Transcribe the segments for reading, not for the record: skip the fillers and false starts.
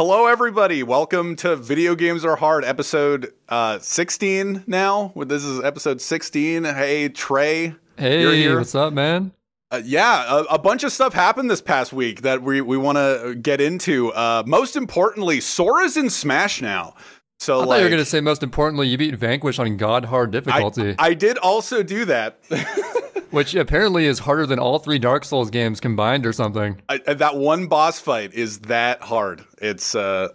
Hello, everybody. Welcome to Video Games Are Hard, episode 16 now. This is episode 16. Hey, Trey. Hey, what's up, man? A bunch of stuff happened this past week that we want to get into. Most importantly, Sora's in Smash now. So I thought you were going to say, most importantly, you beat Vanquish on God hard difficulty. I did also do that. Which apparently is harder than all 3 Dark Souls games combined or something. That one boss fight is that hard. It's a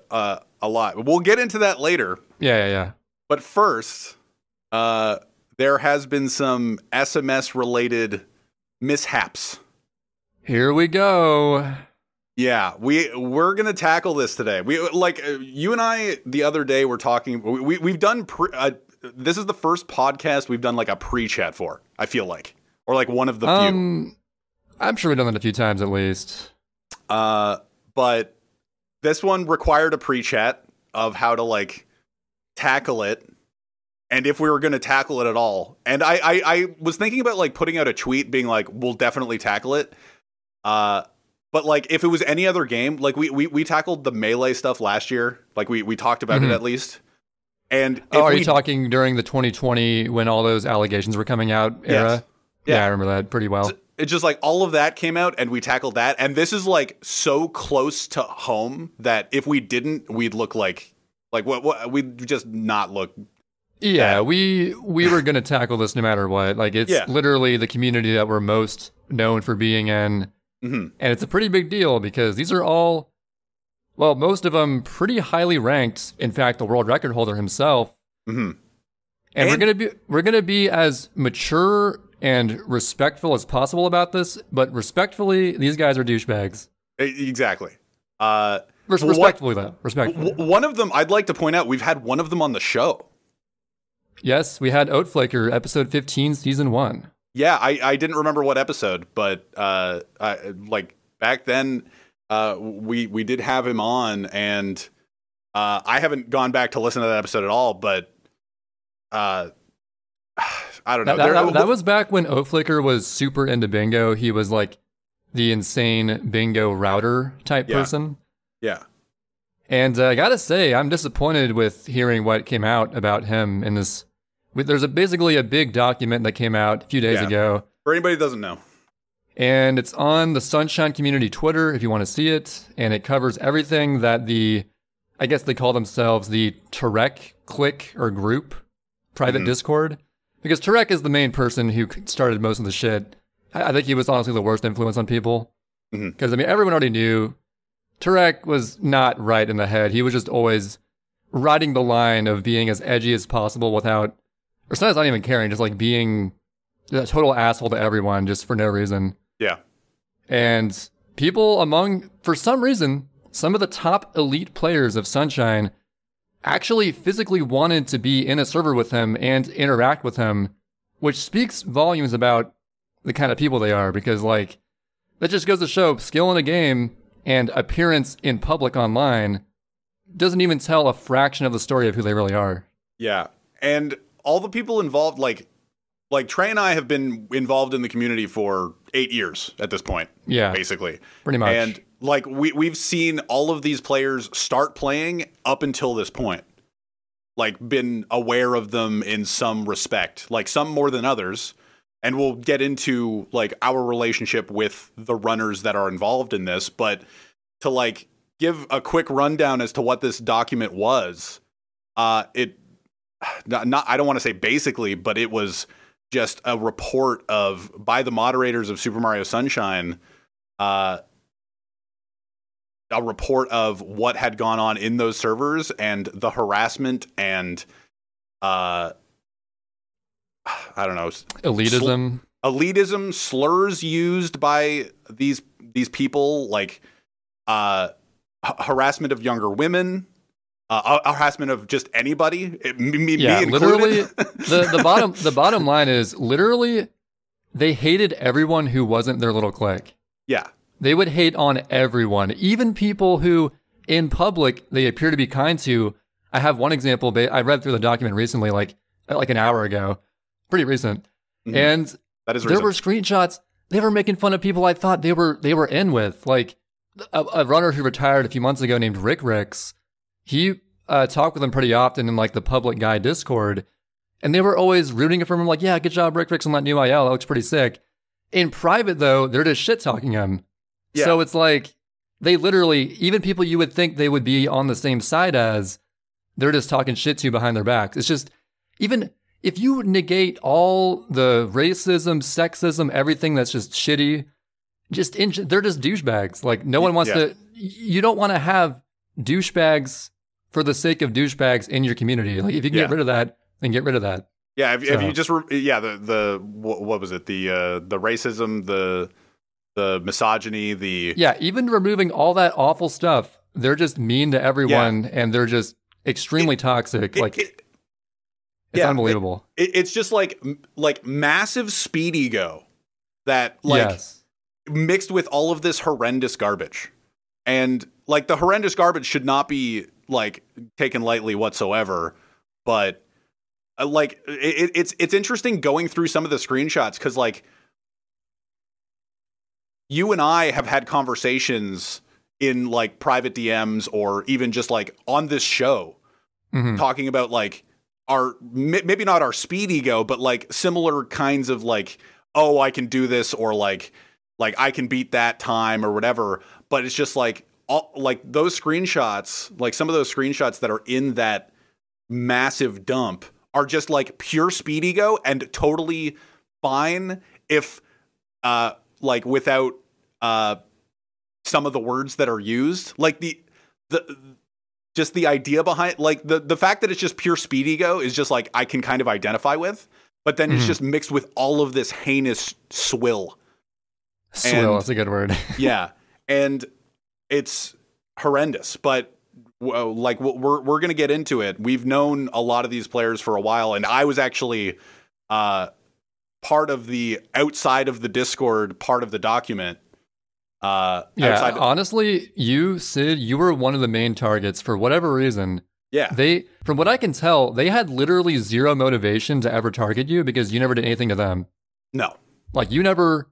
lot. We'll get into that later. Yeah. But first, there has been some SMS-related mishaps. Here we go. Yeah, we're gonna tackle this today. You and I the other day were talking. We've done this is the first podcast we've done like a pre-chat for. I feel like. Or like one of the few. I'm sure we've done that a few times at least. But this one required a pre-chat of how to like tackle it, and if we were going to tackle it at all. And I was thinking about like putting out a tweet being like, we'll definitely tackle it. But like if it was any other game, like we tackled the Melee stuff last year. Like we talked about it at least. And are you talking during the 2020 when all those allegations were coming out era? Yes. Yeah, I remember that pretty well. It's just like all of that came out and we tackled that. And this is like so close to home that if we didn't, we'd look like what we'd just not look. Yeah, we were going to tackle this no matter what. Like it's literally the community that we're most known for being in. And it's a pretty big deal because these are all, well, most of them pretty highly ranked. In fact, the world record holder himself. And we're gonna be as mature and respectful as possible about this, but respectfully, these guys are douchebags. Exactly. Respectfully, though. Respectfully. One of them, I'd like to point out, we've had one of them on the show. Yes, we had Oatflaker, episode 15, season 1. Yeah, I didn't remember what episode, but like back then, we did have him on, and I haven't gone back to listen to that episode at all, but I don't know. That was back when Oatflaker was super into bingo. He was like the insane bingo router type person. Yeah. And I gotta say, I'm disappointed with hearing what came out about him in this. There's basically a big document that came out a few days ago. For anybody who doesn't know. And it's on the Sunshine Community Twitter if you want to see it. And it covers everything that I guess they call themselves the Tarek clique or group, private Discord. Because Tarek is the main person who started most of the shit. I think he was honestly the worst influence on people. Because, I mean, everyone already knew Tarek was not right in the head. He was just always riding the line of being as edgy as possible without, or sometimes not even caring, just like being a total asshole to everyone just for no reason. Yeah. And people for some reason, some of the top elite players of Sunshine actually physically wanted to be in a server with him and interact with him, which speaks volumes about the kind of people they are, because like that just goes to show skill in a game and appearance in public online doesn't even tell a fraction of the story of who they really are. Yeah. And all the people involved, like Trey and I have been involved in the community for 8 years at this point. Yeah. Basically. Pretty much. And like we've seen all of these players start playing up until this point. Like been aware of them in some respect, like some more than others. And we'll get into like our relationship with the runners that are involved in this, but to like give a quick rundown as to what this document was, I don't want to say basically, but it was just a report by the moderators of Super Mario Sunshine, a report of what had gone on in those servers and the harassment and I don't know, elitism, slurs used by these people, like harassment of younger women, harassment of just anybody, me included. Literally, the bottom line is literally they hated everyone who wasn't their little clique. Yeah. They would hate on everyone, even people who, in public, they appear to be kind to. I have one example. I read through the document recently, like an hour ago, pretty recent, and that is there were screenshots. They were making fun of people I thought they were in with. Like a runner who retired a few months ago named Rick Ricks, he talked with him pretty often in like the public guy Discord, and they were always rooting for him, like, yeah, good job, Rick Ricks, on that new IL. That looks pretty sick. In private, though, they're just shit-talking him. Yeah. So it's like, they literally, even people you would think they would be on the same side as, they're just talking shit to behind their backs. It's just, even if you negate all the racism, sexism, everything that's just shitty, they're just douchebags. Like, no one wants to, you don't want to have douchebags for the sake of douchebags in your community. Like, if you can get rid of that, then get rid of that. Yeah, if you just what was it? The racism, the misogyny, even removing all that awful stuff. They're just mean to everyone, and they're just extremely toxic. It's unbelievable. It's just like massive speed ego that mixed with all of this horrendous garbage, and like the horrendous garbage should not be like taken lightly whatsoever, but. Like it's interesting going through some of the screenshots because like you and I have had conversations in like private DMs or even just like on this show talking about like our maybe not our speed ego, but like similar kinds of like, oh, I can do this, or like I can beat that time or whatever. But it's just like like those screenshots, like some of those screenshots that are in that massive dump are just like pure speed ego and totally fine if like without some of the words that are used. Like the just the idea behind like the fact that it's just pure speed ego is just like I can kind of identify with, but then it's just mixed with all of this heinous swill. That's a good word. Yeah. And it's horrendous, but like we're going to get into it. We've known a lot of these players for a while, and I was actually part of the outside of the Discord part of the document. Honestly, Sid, you were one of the main targets for whatever reason. Yeah. From what I can tell, they had literally zero motivation to ever target you because you never did anything to them. No. Like you never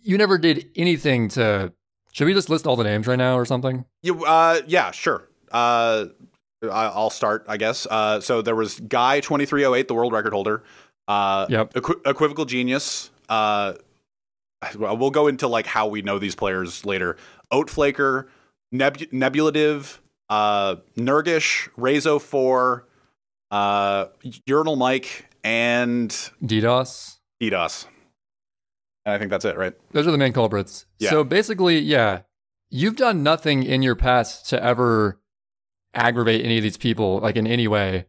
did anything to. Should we just list all the names right now or something? Yeah, sure. I'll start, I guess. So there was Guy 2308, the world record holder. Equivocal Genius. We'll go into like how we know these players later. Oatflaker, Nebulative, Nergish, Razo4, Urinal Mike, and DDoS. And I think that's it, right? Those are the main culprits. Yeah. So basically, you've done nothing in your past to ever aggravate any of these people, like in any way.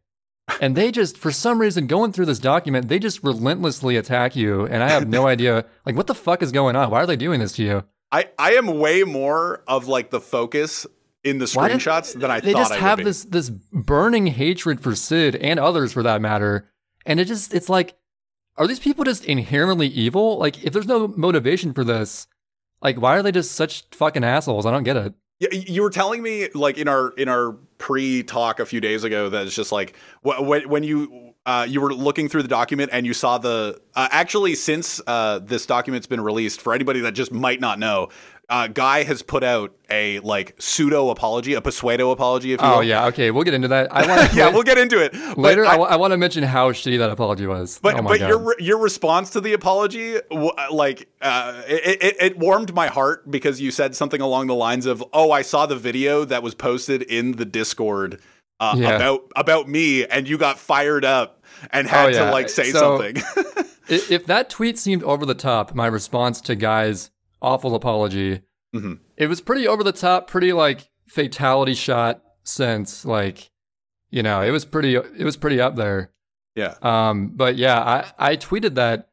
And they just, for some reason, going through this document, they just relentlessly attack you. And I have no idea, like, what the fuck is going on? Why are they doing this to you? I am way more of like the focus in the screenshots than I thought I would be. They just have this burning hatred for Sid and others for that matter. And it's like, are these people just inherently evil? Like, if there's no motivation for this, like, why are they just such fucking assholes? I don't get it. Yeah, you were telling me like in our pre-talk a few days ago that it's just like when you were looking through the document and you saw the actually since this document's been released, for anybody that just might not know, Guy has put out a like pseudo apology, a pseudo apology. If you will. Oh yeah, okay, we'll get into that. We'll get into it later. I want to mention how shitty that apology was. But your response to the apology, like it warmed my heart because you said something along the lines of, "Oh, I saw the video that was posted in the Discord about me, and you got fired up and had to like say something." If that tweet seemed over the top, my response to Guy's awful apology, it was pretty over the top, pretty like fatality shot sense, like, you know, it was pretty up there. Yeah. But yeah, I tweeted that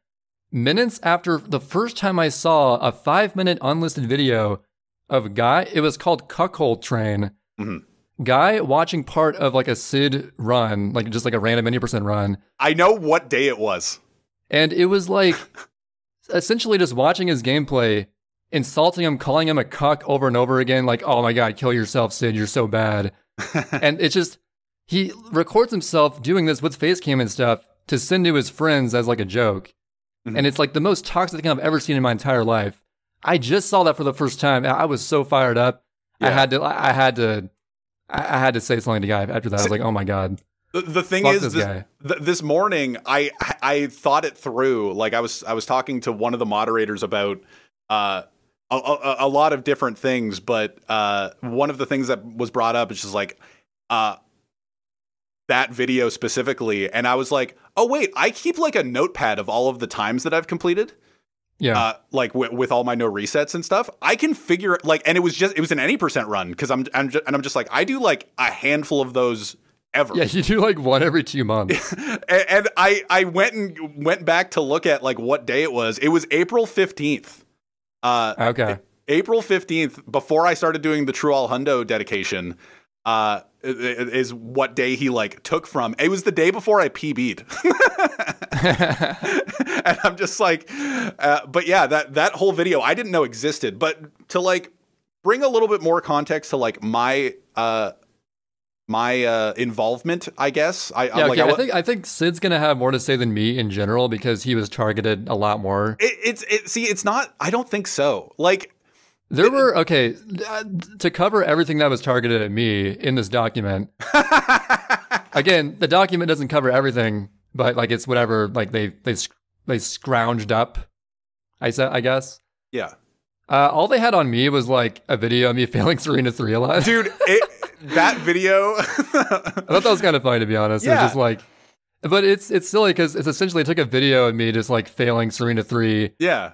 minutes after the first time I saw a 5-minute unlisted video of Guy. It was called Cuckold Train. Guy watching part of like a Sid run, like just like a random 90% run. I know what day it was. And it was like essentially just watching his gameplay, insulting him, calling him a cuck over and over again, like, oh my God, kill yourself, Sid, you're so bad. And it's just, he records himself doing this with face cam and stuff to send to his friends as like a joke. And it's like the most toxic thing I've ever seen in my entire life. I just saw that for the first time. I was so fired up. Yeah. I had to say something to Guy after that. I was like, oh my God. The thing Fuck is, this morning, I thought it through. Like I was talking to one of the moderators about a lot of different things, but one of the things that was brought up is just like that video specifically, and I was like, oh wait, I keep like a notepad of all of the times that I've completed. Yeah, like with all my no resets and stuff, I can figure like, and it was an any % run because I'm just like I do like a handful of those ever. Yeah, you do like one every 2 months. and I went back to look at like what day it was. It was April 15th. Okay. April 15th, before I started doing the True All Hundo dedication, is what day he like took from. It was the day before I PB'd. And I'm just like, but yeah, that whole video I didn't know existed. But to like bring a little bit more context to like my involvement, I guess. I think Sid's gonna have more to say than me in general because he was targeted a lot more. It's not. I don't think so. Like there were to cover everything that was targeted at me in this document. Again, the document doesn't cover everything, but like it's whatever. Like they scrounged up. I guess. Yeah. All they had on me was like a video of me failing Serena 3 alive. Dude, that video. I thought that was kind of funny, to be honest. Yeah. It was just like, but it's silly because it's essentially took a video of me just like failing Serena 3. Yeah.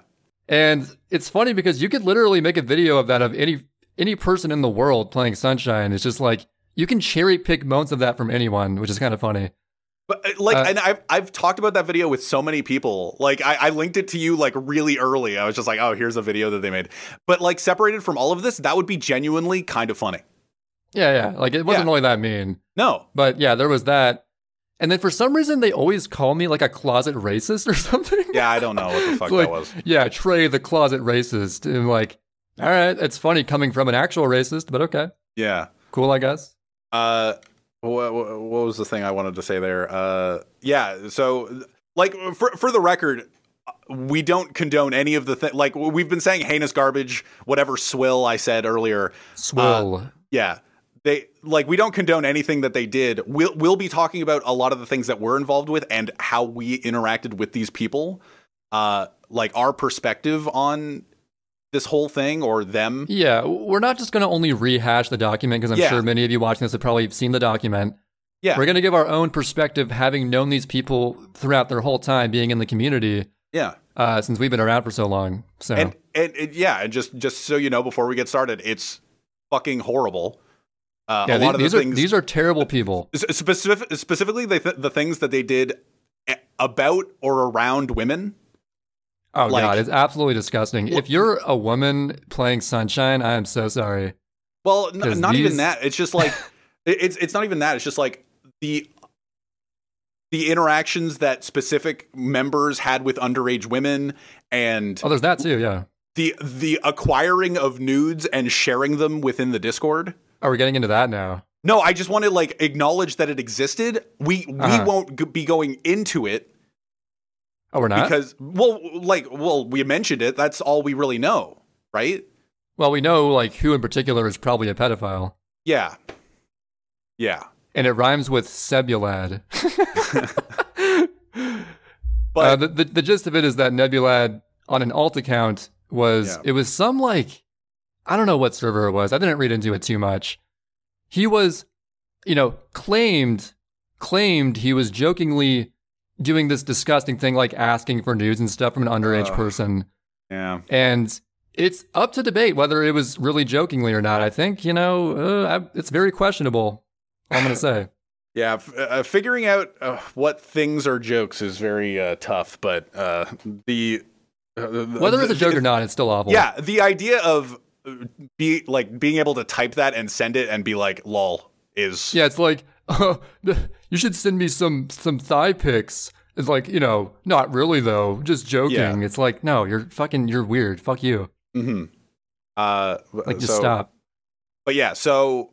And it's funny because you could literally make a video of that of any person in the world playing Sunshine. It's just like you can cherry pick moments of that from anyone, which is kind of funny. But like, and I've talked about that video with so many people. Like, I linked it to you like really early. I was just like, oh, here's a video that they made. But like, separated from all of this, that would be genuinely kind of funny. Yeah. Like, it wasn't really that mean. No. But yeah, there was that. And then for some reason, they always call me like a closet racist or something. Yeah, I don't know what the fuck like, that was. Yeah, Trey, the closet racist. And like, all right, it's funny coming from an actual racist, but okay. Yeah. Cool, I guess. What was the thing I wanted to say there? Yeah, so like for the record, we don't condone any of the like we've been saying heinous garbage, whatever swill I said earlier. Swill. Yeah. We don't condone anything that they did. We'll be talking about a lot of the things that we're involved with and how we interacted with these people. Like our perspective on this whole thing or them. Yeah, we're not just going to only rehash the document because I'm sure many of you watching this have probably seen the document. Yeah. We're going to give our own perspective having known these people throughout their whole time being in the community. Yeah. Since we've been around for so long. So and just so you know before we get started, it's fucking horrible. A lot of these are terrible people. Specifically the things that they did about or around women. Oh, God, it's absolutely disgusting. If you're a woman playing Sunshine, I am so sorry. Well, not even that. It's just like, it's not even that. It's just like the interactions that specific members had with underage women and... Oh, there's that too, yeah. The acquiring of nudes and sharing them within the Discord. Oh, we're getting into that now. No, I just want to like acknowledge that it existed. We won't be going into it. Oh, we're not? Because, we mentioned it. That's all we really know, right? Well, we know, like, who in particular is probably a pedophile. Yeah. Yeah. And it rhymes with Sebulad. But the gist of it is that Nebulad, on an alt account, it was some, like, I don't know what server it was. I didn't read into it too much. He was, claimed he was jokingly doing this disgusting thing like asking for nudes and stuff from an underage person. Yeah. And it's up to debate whether it was really jokingly or not. I think, it's very questionable, all I'm going to say. Yeah, figuring out what things are jokes is very tough, but whether it's a joke or not, it's still awful. Yeah, the idea of being able to type that and send it and be like, lol, is... Yeah, it's like... you should send me some thigh pics. It's like, not really though, just joking. Yeah. It's like, no, you're weird. Fuck you. Mm-hmm. Just stop. But yeah, so,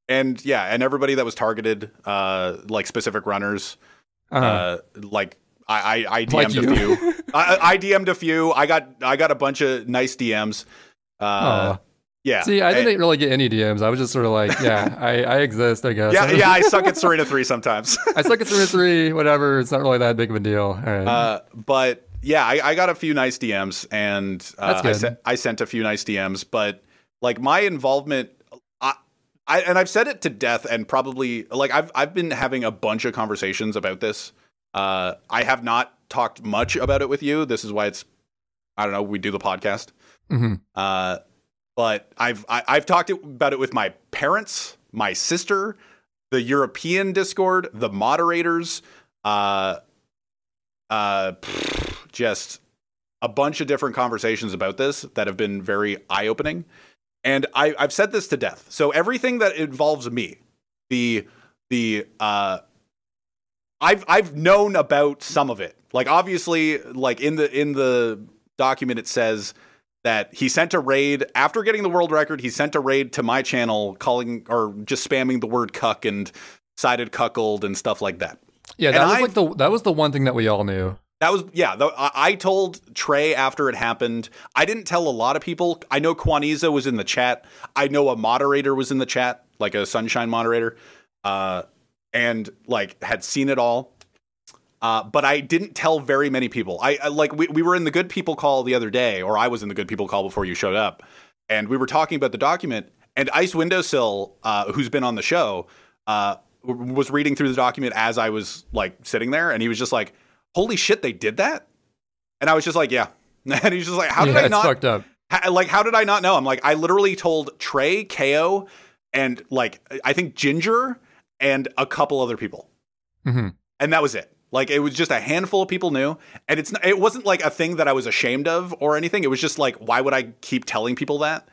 and everybody that was targeted, like specific runners, like I DM'd Like a you. few. I DM'd a few. I got a bunch of nice DMs. Yeah. See, I didn't really get any DMs. I was just sort of like, yeah, I exist, I guess. Yeah, I suck at Serena 3 sometimes. I suck at Serena 3, whatever. It's not really that big of a deal. All right. But yeah, I got a few nice DMs, and That's good. I sent a few nice DMs. But like my involvement, and I've said it to death, and probably like I've been having a bunch of conversations about this. I have not talked much about it with you. This is why I don't know. We do the podcast. Mm-hmm. But I've talked about it with my parents, my sister, the European Discord, the moderators, just a bunch of different conversations about this that have been very eye-opening. And I've said this to death. So everything that involves me, I've known about some of it. Like obviously, like in the document it says that he sent a raid after getting the world record. He sent a raid to my channel calling or just spamming the word cuck and cited cuckold and stuff like that. Yeah, that was the one thing that we all knew. That was, yeah, I told Trey after it happened. I didn't tell a lot of people. I know Quaniza was in the chat. I know a moderator was in the chat, like a Sunshine moderator, and like had seen it all. But I didn't tell very many people. We were in the good people call the other day, or I was in the good people call before you showed up, and we were talking about the document, and Ice Windowsill, who's been on the show, was reading through the document as I was like sitting there, and he was just like, holy shit, they did that? And I was just like, yeah. And he's just like, how did I not? It's fucked up. How did I not know? I'm like, I literally told Trey, KO, and like, I think Ginger and a couple other people. Mm-hmm. And that was it. Like, it was just a handful of people knew. And it wasn't like a thing that I was ashamed of or anything. It was just like, why would I keep telling people that?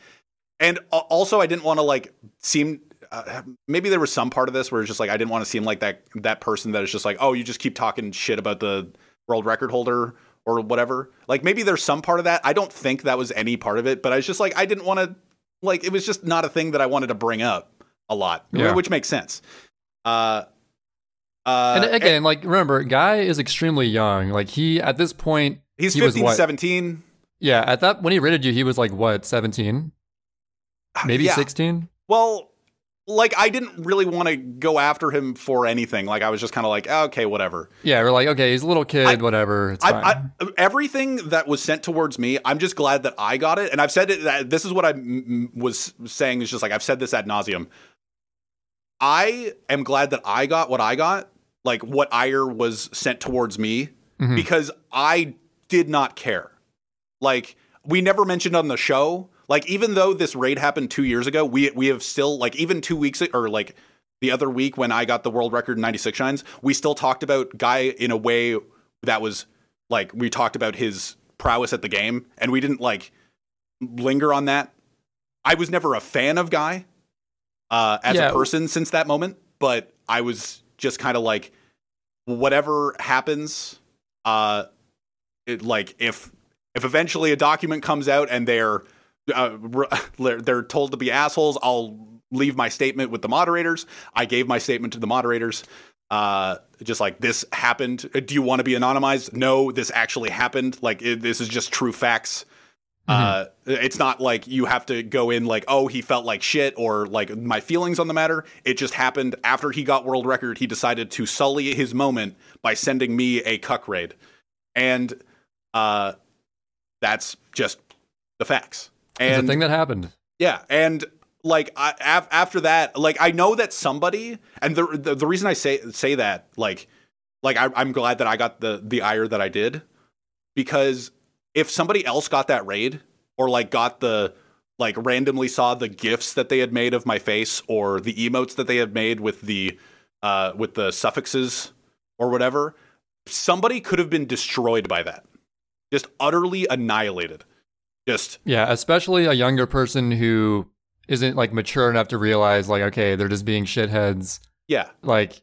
And also, I didn't want to like seem... maybe there was some part of this where it's just like I didn't want to seem like that person that is just like, oh, you just keep talking shit about the world record holder or whatever. Like maybe there's some part of that. I don't think that was any part of it, but I was just like I didn't want to like it was just not a thing that I wanted to bring up a lot, which makes sense. And again, like remember, Guy is extremely young. Like he at this point he's he 15, was 17. Yeah, at that when he rated you, he was like what, 17? Maybe 16? Well, like, I didn't really want to go after him for anything. Like, I was just kind of like, oh, okay, whatever. Yeah, we're like, okay, he's a little kid, whatever. It's fine. Everything that was sent towards me, I'm just glad that I got it. And I've said it. This is what I was saying. Is just like, I've said this ad nauseum. I am glad that I got what I got, like what ire was sent towards me, because I did not care. Like, we never mentioned on the show. Like, even though this raid happened 2 years ago, we have still, like, even 2 weeks, or, like, the other week when I got the world record in 96 shines, we still talked about Guy in a way that was, like, we talked about his prowess at the game, and we didn't, like, linger on that. I was never a fan of Guy as a person since that moment, but I was just kind of like, whatever happens, if eventually a document comes out and they're told to be assholes, I'll leave my statement with the moderators. I gave my statement to the moderators. Just like, this happened. Do you want to be anonymized? No, this actually happened. Like, this is just true facts. It's not like you have to go in like, oh, he felt like shit or like my feelings on the matter. It just happened after he got world record. He decided to sully his moment by sending me a cuck raid. And that's just the facts. And it's a thing that happened. Yeah, and like after that, like I know that somebody, and the reason I say that, like I'm glad that I got the ire that I did, because if somebody else got that raid or like got the like randomly saw the gifs that they had made of my face or the emotes that they had made with the suffixes or whatever, somebody could have been destroyed by that, just utterly annihilated. Especially a younger person who isn't like mature enough to realize like, okay, they're just being shitheads. Yeah. Like,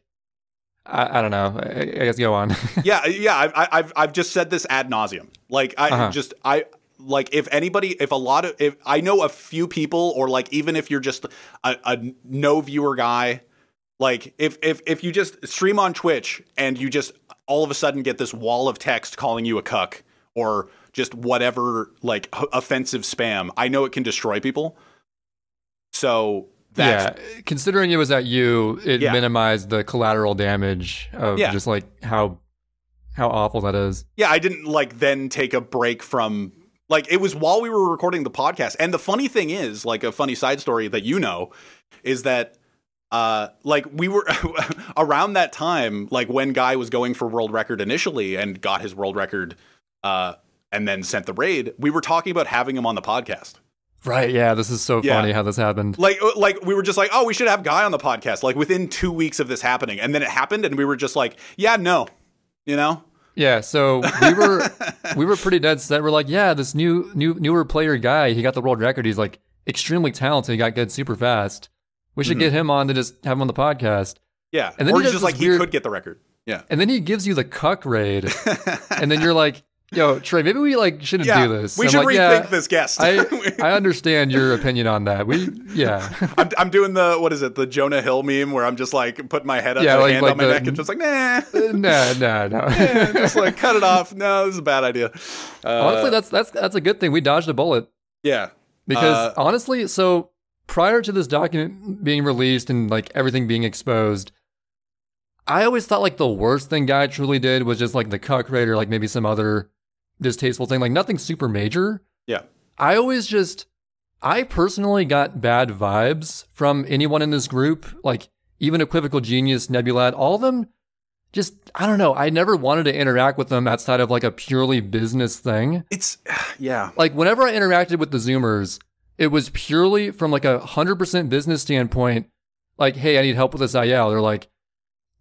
I don't know. I guess go on. I've just said this ad nauseum. Like if I know a few people, or like even if you're just a no viewer guy, like if you just stream on Twitch and you just all of a sudden get this wall of text calling you a cuck or just whatever, like, offensive spam, I know it can destroy people. So that's... Yeah, considering it was at you, it minimized the collateral damage of just, like, how awful that is. Yeah, I didn't, like, then take a break from... Like, it was while we were recording the podcast. And the funny thing is, like, a funny side story that you know, is that, like, we were... around that time, like, when Guy was going for world record initially and got his world record and then sent the raid, we were talking about having him on the podcast. Right, yeah, this is so funny how this happened. Like we were just like, oh, we should have Guy on the podcast, like, within 2 weeks of this happening. And then it happened, and we were just like, yeah, no, you know? Yeah, so we were pretty dead set. We're like, yeah, this newer player Guy, he got the world record. He's, like, extremely talented. He got good super fast. We should get him on to just have him on the podcast. Yeah, and then or he's just like, he could get the record. Yeah. And then he gives you the cuck raid. And then you're like, yo, Trey, maybe we, like, shouldn't do this. We should rethink this guest. I understand your opinion on that. I'm doing the Jonah Hill meme where I'm just, like, putting my head up, hand on my neck and just like, nah. No. Just, like, cut it off. No, this is a bad idea. Honestly, that's a good thing. We dodged a bullet. Yeah. Because honestly, so prior to this document being released and, like, everything being exposed, I always thought, like, the worst thing Guy truly did was just, like, the cuck raid or, like, maybe some other distasteful thing, like, nothing super major. Yeah. I personally got bad vibes from anyone in this group, like, even Equivocal Genius, Nebulad, all of them, just, I don't know, I never wanted to interact with them outside of, like, a purely business thing. Like, whenever I interacted with the Zoomers, it was purely from, like, 100% business standpoint, like, hey, I need help with this IL. They're like,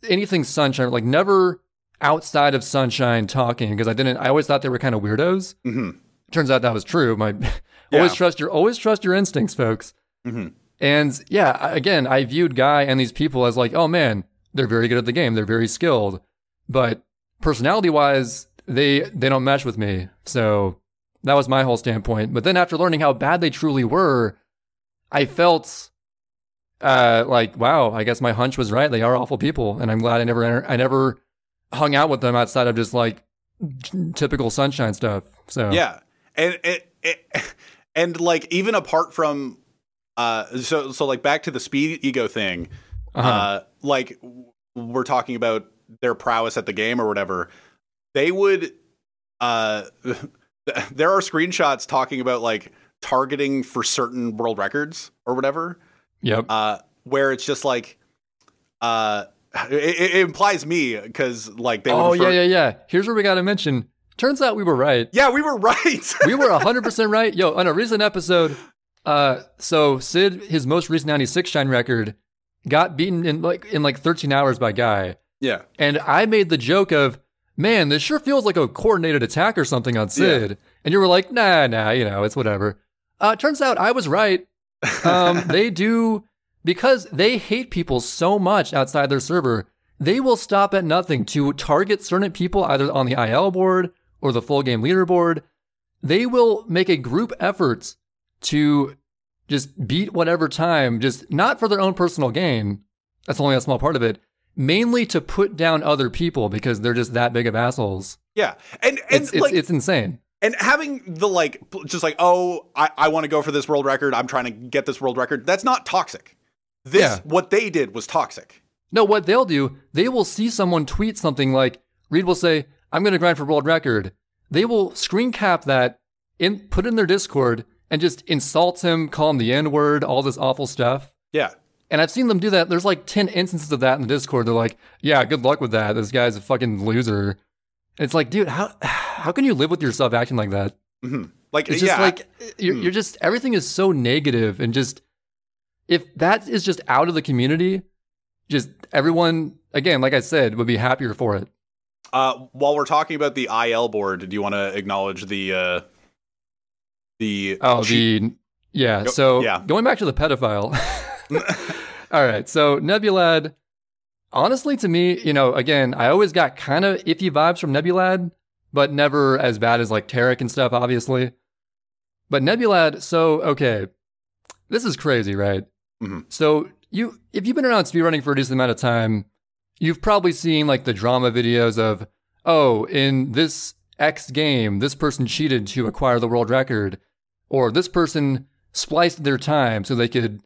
anything Sunshine, like, never outside of Sunshine talking, because I always thought they were kind of weirdos. Mm-hmm. Turns out that was true. Always trust your instincts, folks. Mm-hmm. And yeah, again, I viewed Guy and these people as like, oh man, they're very good at the game, they're very skilled, but personality wise, they don't mesh with me. So that was my whole standpoint. But then after learning how bad they truly were, I felt like, wow, I guess my hunch was right. They are awful people, and I'm glad I never hung out with them outside of just, like, typical Sunshine stuff. So yeah, and like, even apart from so like, back to the speed ego thing, like, we're talking about their prowess at the game or whatever. They would there are screenshots talking about, like, targeting for certain world records or whatever. Yep. Where it's just like, it implies me, because, like, they would... Oh, yeah. Here's where we got to mention. Turns out we were right. Yeah, we were right. We were 100% right. Yo, on a recent episode, so Sid, his most recent 96 Shine record, got beaten in like 13 hours by Guy. Yeah. And I made the joke of, man, this sure feels like a coordinated attack or something on Sid. Yeah. And you were like, nah, you know, it's whatever. Turns out I was right. They do... Because they hate people so much outside their server, they will stop at nothing to target certain people either on the IL board or the full game leaderboard. They will make a group effort to just beat whatever time, just not for their own personal gain. That's only a small part of it. Mainly to put down other people because they're just that big of assholes. Yeah. And it's insane. And having the, like, just like, oh, I want to go for this world record, I'm trying to get this world record, that's not toxic. What they did was toxic. No, what they'll do, they will see someone tweet something like, Reed will say, I'm going to grind for world record. They will screen cap that, put it in their Discord, and just insult him, call him the N-word, all this awful stuff. Yeah. And I've seen them do that. There's like 10 instances of that in the Discord. They're like, yeah, good luck with that. This guy's a fucking loser. And it's like, dude, how can you live with yourself acting like that? Mm-hmm. Like, it's just like, you're just, everything is so negative, and just, if that is just out of the community, just everyone, again, like I said, would be happier for it. While we're talking about the IL board, do you want to acknowledge the going back to the pedophile. All right, so Nebulad, honestly, to me, you know, again, I always got kind of iffy vibes from Nebulad, but never as bad as, like, Tarek and stuff, obviously. But Nebulad, so, okay, this is crazy, right? Mm-hmm. So if you've been around speedrunning for a decent amount of time, you've probably seen, like, the drama videos of oh, in this X game, this person cheated to acquire the world record, or this person spliced their time so they could,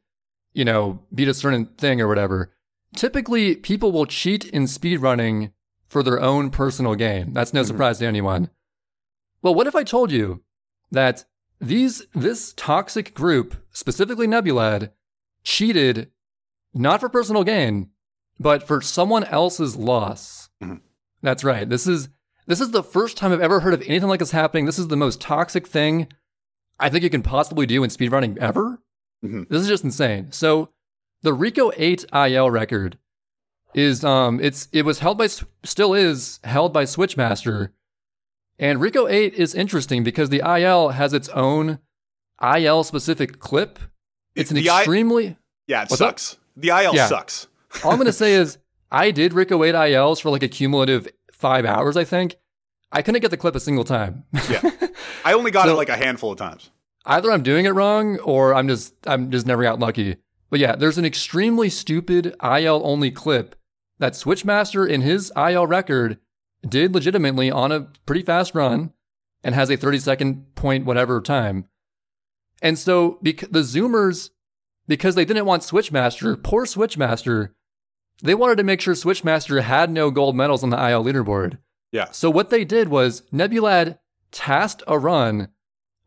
you know, beat a certain thing or whatever. Typically, people will cheat in speedrunning for their own personal gain. That's no surprise to anyone. Well, what if I told you that this toxic group, specifically Nebulad, cheated not for personal gain, but for someone else's loss? That's right. This is the first time I've ever heard of anything like this happening. This is the most toxic thing I think you can possibly do in speedrunning ever. This is just insane. So the Rico 8 IL record is still is held by Switchmaster. And Rico 8 is interesting because the IL has its own IL specific clip. It's an extremely it sucks. The IL sucks. All I'm going to say is I did Rico 8 ILs for like a cumulative 5 hours, I think. I couldn't get the clip a single time. Yeah. I only got it like a handful of times. Either I'm doing it wrong or I'm just never got lucky. But yeah, there's an extremely stupid IL only clip that Switchmaster in his IL record did legitimately on a pretty fast run and has a 30-second point whatever time. And so the Zoomers, because they didn't want Switchmaster, poor Switchmaster, they wanted to make sure Switchmaster had no gold medals on the IL leaderboard. Yeah. So what they did was Nebulad tasked a run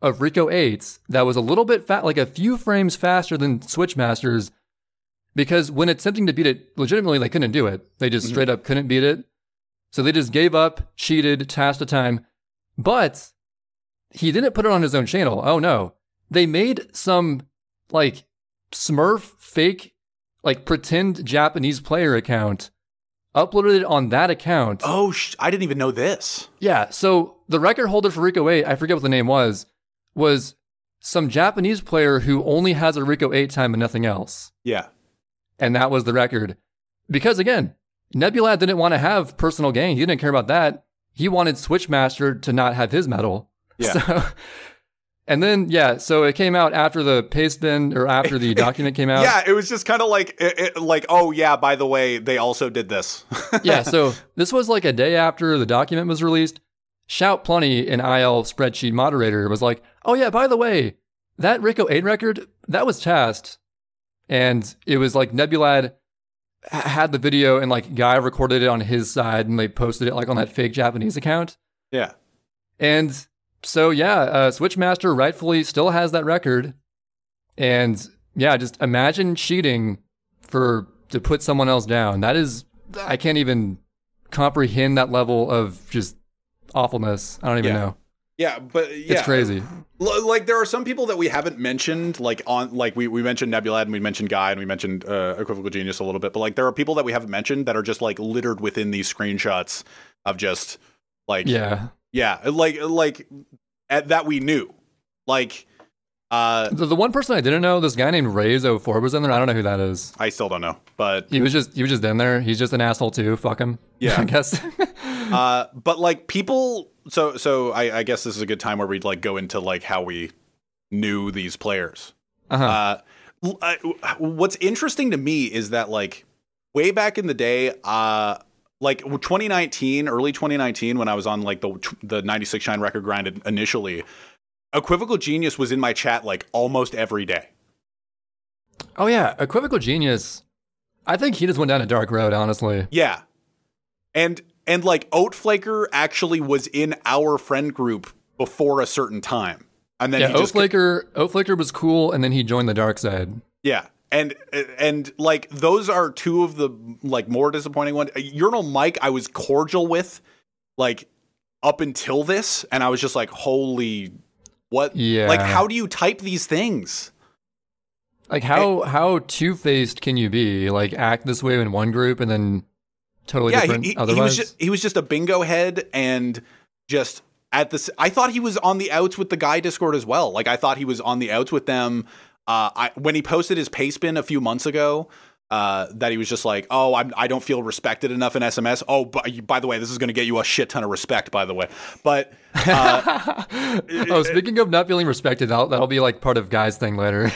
of Rico 8s that was a little bit like a few frames faster than Switchmaster's, because when attempting to beat it legitimately, they couldn't do it. They just straight up couldn't beat it. So they just gave up, cheated, tasked a time. But he didn't put it on his own channel. Oh no. They made some like Smurf fake, like pretend Japanese player account, uploaded it on that account. Oh, I didn't even know this. Yeah, so the record holder for Rico 8, I forget what the name was some Japanese player who only has a Rico 8 time and nothing else. Yeah. And that was the record. Because again, Nebulad didn't want to have personal gain. He didn't care about that. He wanted Switchmaster to not have his medal. Yeah. So, and then, so it came out after the paste bin, or after the document came out. Yeah, it was just kind of like, oh yeah, by the way, they also did this. Yeah, so this was like a day after the document was released. Shout Plenty, an IL spreadsheet moderator, was like, oh yeah, by the way, that Rico 8 record, that was tasked. And it was like Nebulad had the video and like Guy recorded it on his side and they posted it like on that fake Japanese account. Yeah. And so, Switchmaster rightfully still has that record. And yeah, just imagine cheating to put someone else down. That is, I can't even comprehend that level of just awfulness. I don't even know. Yeah, but it's crazy. Like there are some people that we haven't mentioned, like we mentioned Nebulad and we mentioned Guy and we mentioned Equivocal Genius a little bit, but like there are people that we haven't mentioned that are just like littered within these screenshots of just like like that we knew. Like the one person I didn't know, this guy named Rays04 was in there. I don't know who that is. I still don't know, but he was just in there. He's just an asshole too. Fuck him. Yeah, I guess. But like people, so I guess this is a good time where we'd like go into like how we knew these players. What's interesting to me is that like way back in the day, like 2019, early 2019, when I was on like the 96 Shine record grind initially, Equivocal Genius was in my chat like almost every day. Oh yeah, Equivocal Genius. I think he just went down a dark road, honestly. Yeah. And like Oatflaker actually was in our friend group before a certain time. And then Oatflaker was cool and then he joined the dark side. Yeah. And like those are two of the like more disappointing ones. Urinal Mike I was cordial with like up until this, and I was just like, holy what? Yeah. Like how do you type these things? Like how two-faced can you be? Like act this way in one group and then totally different otherwise? He was just a bingo head, and just at this I thought he was on the outs with the Guy Discord as well. Like I thought he was on the outs with them. When he posted his pace bin a few months ago, that he was just like, oh, I don't feel respected enough in SMS. Oh, by the way, this is going to get you a shit ton of respect, by the way. But speaking of not feeling respected, that'll be like part of Guy's thing later.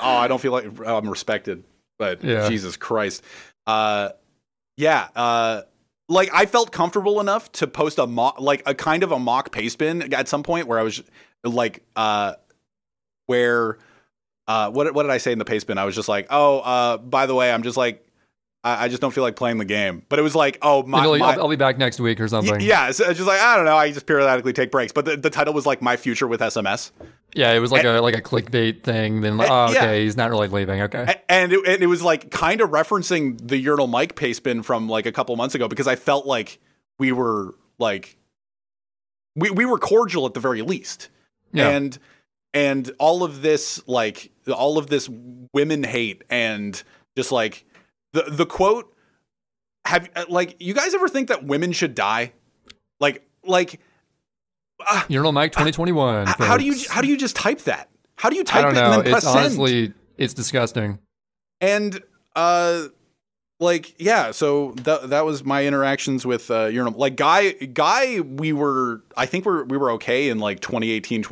I don't feel like I'm respected, but yeah. Jesus Christ. like I felt comfortable enough to post a mock, like a kind of a mock paste bin at some point where I was like, what did I say in the paste bin? I was just like, by the way, I'm just like, I just don't feel like playing the game. But it was like, I'll be back next week or something. Yeah, it's just like, I don't know. I just periodically take breaks. But the title was like My Future with SMS. Yeah, it was like a clickbait thing. Then okay, he's not really leaving. Okay, and it was like kind of referencing the Urinal Mike paste bin from like a couple months ago because I felt like we were like we were cordial at the very least. Yeah. And all of this women hate and just like the quote, have like you guys ever think that women should die? Urinal Mike 2021. How do you just type that? How do you type I don't it know. and then press it's send? honestly, it's disgusting. And so that was my interactions with Urinal. Like Guy, I think we were okay in like 2018,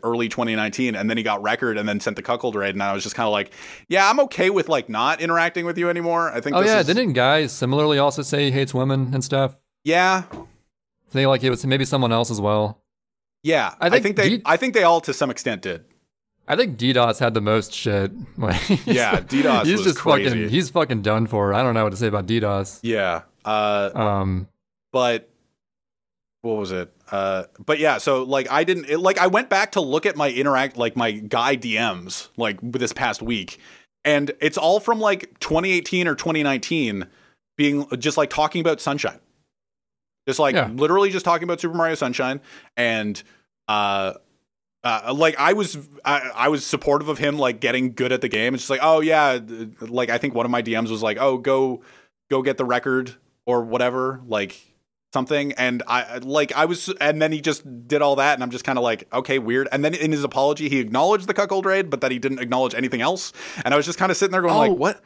early 2019, and then he got record and then sent the cuckold raid, and I was just kind of like, yeah, I'm okay with like not interacting with you anymore. I think. Didn't Guy similarly also say he hates women and stuff? Yeah. I think like it was maybe someone else as well. Yeah, I think they all to some extent did. I think DDoS had the most shit. Yeah, DDoS he's was just crazy. He's fucking done for. I don't know what to say about DDoS. Yeah. But what was it? But yeah, so like I went back to look at my my Guy DMs like this past week, and it's all from like 2018 or 2019 being just like talking about Sunshine. Just like literally just talking about Super Mario Sunshine, and like I was supportive of him like getting good at the game. It's just like, oh yeah, like I think one of my DMs was like, oh go get the record or whatever, like something, and and then he just did all that, and I'm just kind of like, okay, weird. And then in his apology, he acknowledged the cuckold raid, but that he didn't acknowledge anything else, and I was just kind of sitting there going like,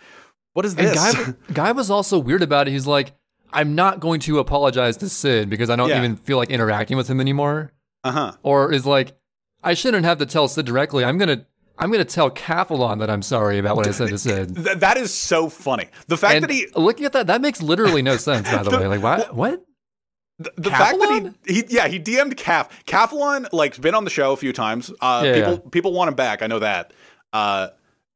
what is this? And Guy was also weird about it. He's like, I'm not going to apologize to Sid because I don't even feel like interacting with him anymore. Or is like, I shouldn't have to tell Sid directly. I'm gonna tell Cathalon that I'm sorry about what I said to Sid. That is so funny. The fact that he looking at that makes literally no sense. By the way, like what? The fact that he DM'd Cathalon, like been on the show a few times. People want him back. I know that.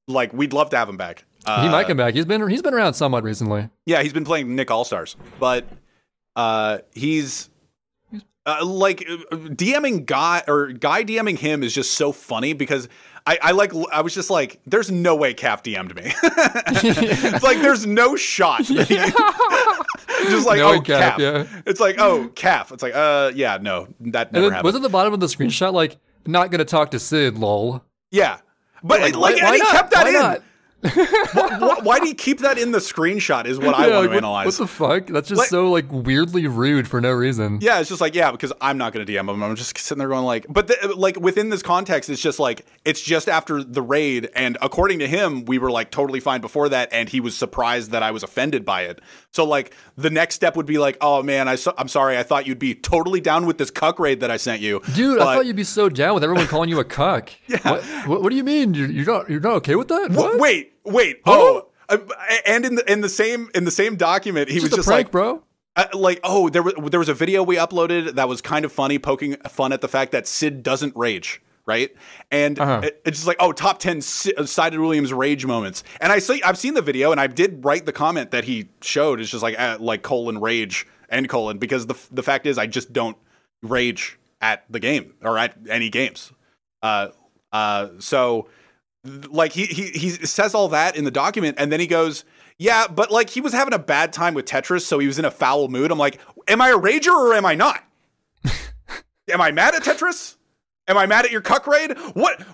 Like we'd love to have him back. He might come back. He's been around somewhat recently. Yeah, he's been playing Nick All-Stars, but he's like DMing Guy DMing him is just so funny because I was just like, there's no way Calf DM'd me. It's like there's no shot. That just like no, Calf. Yeah. It's like Calf. It's like yeah, no, that never happened. Was at the bottom of the screenshot like not gonna talk to Sid, lol. Yeah, but why he kept that in. Not? Why do you keep that in the screenshot is what I want to analyze. What the fuck? That's just so like weirdly rude for no reason. Yeah, it's just like, yeah, because I'm not going to DM him. I'm just sitting there going like, but like within this context, it's just like, it's just after the raid. And according to him, we were like totally fine before that. And he was surprised that I was offended by it. So like the next step would be like, oh man, I'm sorry. I thought you'd be totally down with this cuck raid that I sent you. Dude, I thought you'd be so down with everyone calling you a cuck. Yeah. What do you mean? You're not okay with that? What? Wait. Huh? And in the same document, he was just prank, like, bro. There was a video we uploaded that was kind of funny, poking fun at the fact that Sid doesn't rage, right? And it's just like, top 10 Sided Williams rage moments. And I've seen the video, and I did write the comment that he showed. It's just like colon rage end colon, because the fact is I just don't rage at the game or at any games. So. Like he says all that in the document, and then he goes, yeah, but like he was having a bad time with Tetris, so he was in a foul mood. I'm like, am I a rager or am I not? Am I mad at Tetris? Am I mad at your cuck raid? What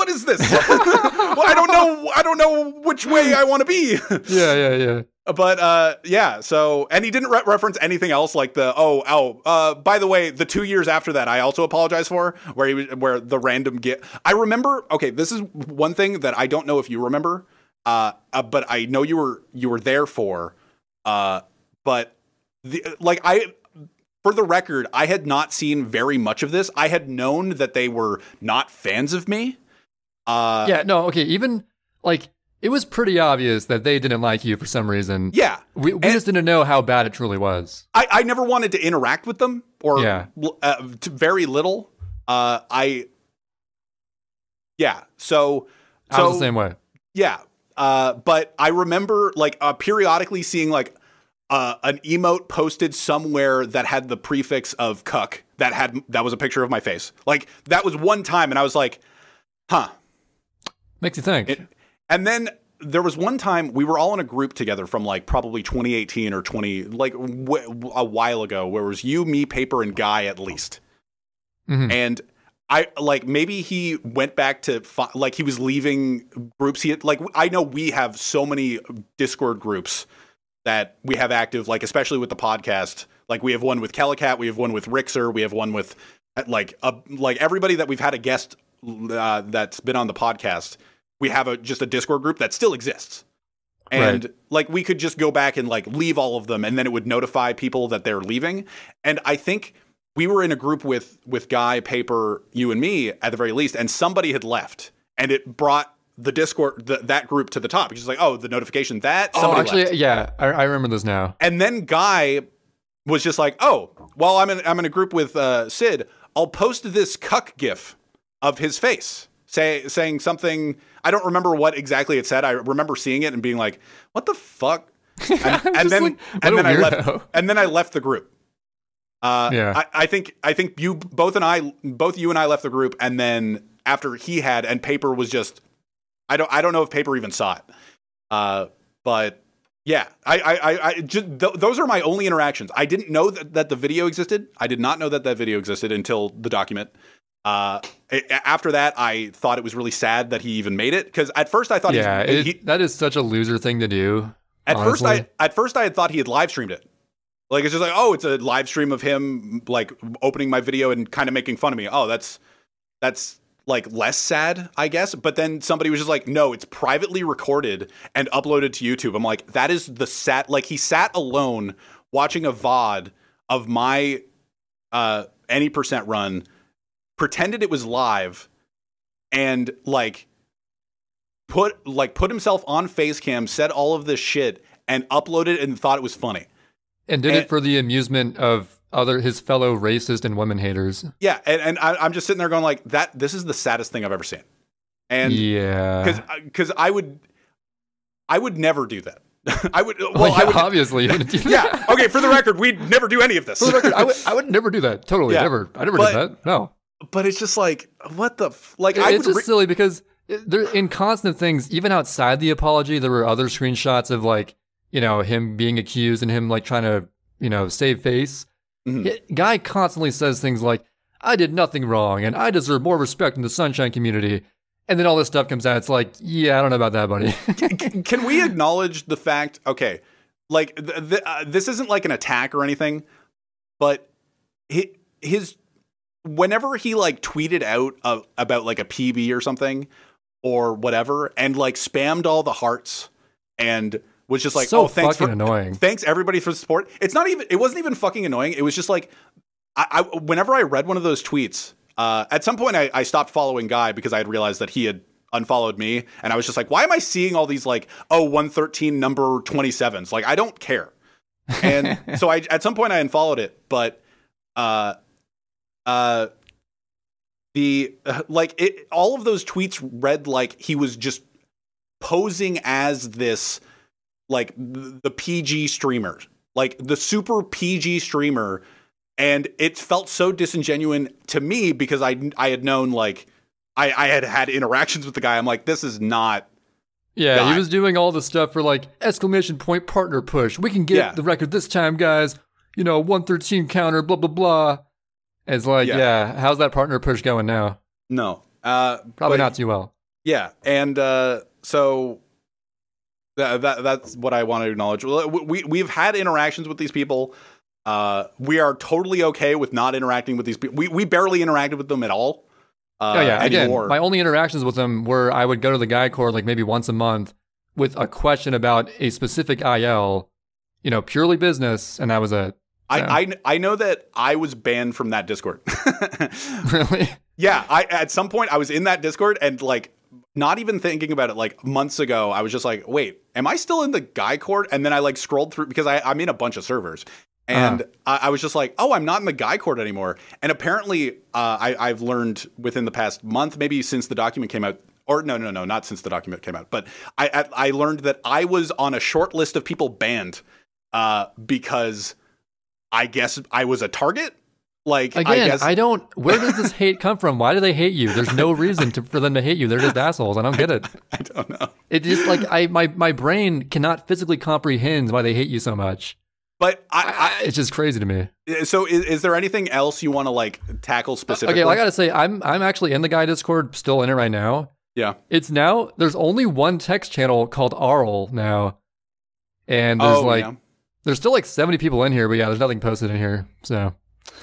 is this? Well, I don't know which way I want to be. Yeah. But so, and he didn't reference anything else like by the way, the 2 years after that, I also apologize for where the random I remember, okay, this is one thing that I don't know if you remember, but I know you were there for, but for the record, I had not seen very much of this. I had known that they were not fans of me. Yeah, no, okay, even like, It was pretty obvious that they didn't like you for some reason. Yeah. We just didn't know how bad it truly was. I never wanted to interact with them or very little. So I was the same way. Yeah. But I remember like periodically seeing like an emote posted somewhere that had the prefix of cuck that was a picture of my face. Like that was one time and I was like, huh. Makes you think. And then there was one time we were all in a group together from like probably 2018 or a while ago where it was you, me, Paper, and Guy at least. Mm-hmm. And I like maybe he went back to like he was leaving groups. I know we have so many Discord groups that we have active, like especially with the podcast. Like we have one with Calicat, we have one with Rixer, we have one with like everybody that we've had a guest that's been on the podcast. We have just a Discord group that still exists. And like we could just go back and like leave all of them and then it would notify people that they're leaving. And I think we were in a group with Guy, Paper, you and me at the very least, and somebody had left and it brought the Discord, that group to the top. It's just like, oh, the notification that somebody left. Yeah, I remember this now. And then Guy was just like, oh, well, I'm in a group with Sid. I'll post this cuck gif of his face saying something. I don't remember what exactly it said. I remember seeing it and being like, "What the fuck?" And then I left the group. I think both you and I left the group, and then after he had and Paper was just, I don't know if Paper even saw it, but yeah, I just those are my only interactions. I didn't know that the video existed. I did not know that video existed until the document. After that, I thought it was really sad that he even made it because at first I thought that is such a loser thing to do. At first I had thought he had live streamed it. Like it's just like, oh, it's a live stream of him like opening my video and kind of making fun of me. Oh, that's like less sad, I guess. But then somebody was just like, no, it's privately recorded and uploaded to YouTube. I'm like, that is the sad. Like he sat alone watching a VOD of my any percent run. Pretended it was live and like put himself on Facecam, said all of this shit and uploaded it and thought it was funny. And did it for the amusement of his fellow racist and women haters. Yeah, and I'm just sitting there going like this is the saddest thing I've ever seen. And yeah. Cuz I would never do that. I would. Obviously. Yeah. Okay. For the record, we'd never do any of this. For the record, I would never do that. Totally. Yeah. Never. I never did that. No. But it's just like, what the it's just silly because there in constant things, even outside the apology, there were other screenshots of like, him being accused and him like trying to, save face. Mm-hmm. Guy constantly says things like, I did nothing wrong and I deserve more respect in the Sunshine community. And then all this stuff comes out. It's like, yeah, I don't know about that, buddy. Can we acknowledge the fact, okay, like this isn't like an attack or anything, but his whenever he like tweeted out about like a PB or something or whatever and like spammed all the hearts and was just like, so annoying. Thanks everybody for the support. It wasn't even fucking annoying. It was just like, whenever I read one of those tweets, at some point I stopped following Guy because I had realized that he had unfollowed me. And I was just like, why am I seeing all these like, 113 number 27s? Like, I don't care. And so at some point I unfollowed it, but, all of those tweets read like he was just posing as this, like the PG streamer, like the super PG streamer. And it felt so disingenuous to me because I had known, like, I had interactions with the guy. I'm like, this is not. Yeah, Guy. He was doing all the stuff for like exclamation point partner push. We can get the record this time, guys. 113 counter, blah, blah, blah. It's like, how's that partner push going now? No. Probably not too well. Yeah. And so that's what I want to acknowledge. We've had interactions with these people. We are totally okay with not interacting with these people. We barely interacted with them at all. Again, my only interactions with them were I would go to the Guy Core like maybe once a month with a question about a specific IL, purely business, and that was it. So. I know that I was banned from that Discord. Really? Yeah. At some point I was in that Discord and like not even thinking about it, like months ago, I was just like, wait, am I still in the guy court? And then I like scrolled through because I'm in a bunch of servers. And I was just like, oh, I'm not in the guy court anymore. And apparently I've learned within the past month, maybe since the document came out, or no, not since the document came out, but I learned that I was on a short list of people banned because I guess I was a target. Like, again, I don't. Where does this hate come from? Why do they hate you? There's no reason for them to hate you. They're just assholes. I don't get it. I don't know. It just like my brain cannot physically comprehend why they hate you so much. But it's just crazy to me. So is there anything else you want to like tackle specifically? Okay, well, I gotta say, I'm actually in the guy Discord, still in it right now. Yeah. It's now there's only one text channel called Arl now, and there's there's still like 70 people in here, but yeah, there's nothing posted in here, so.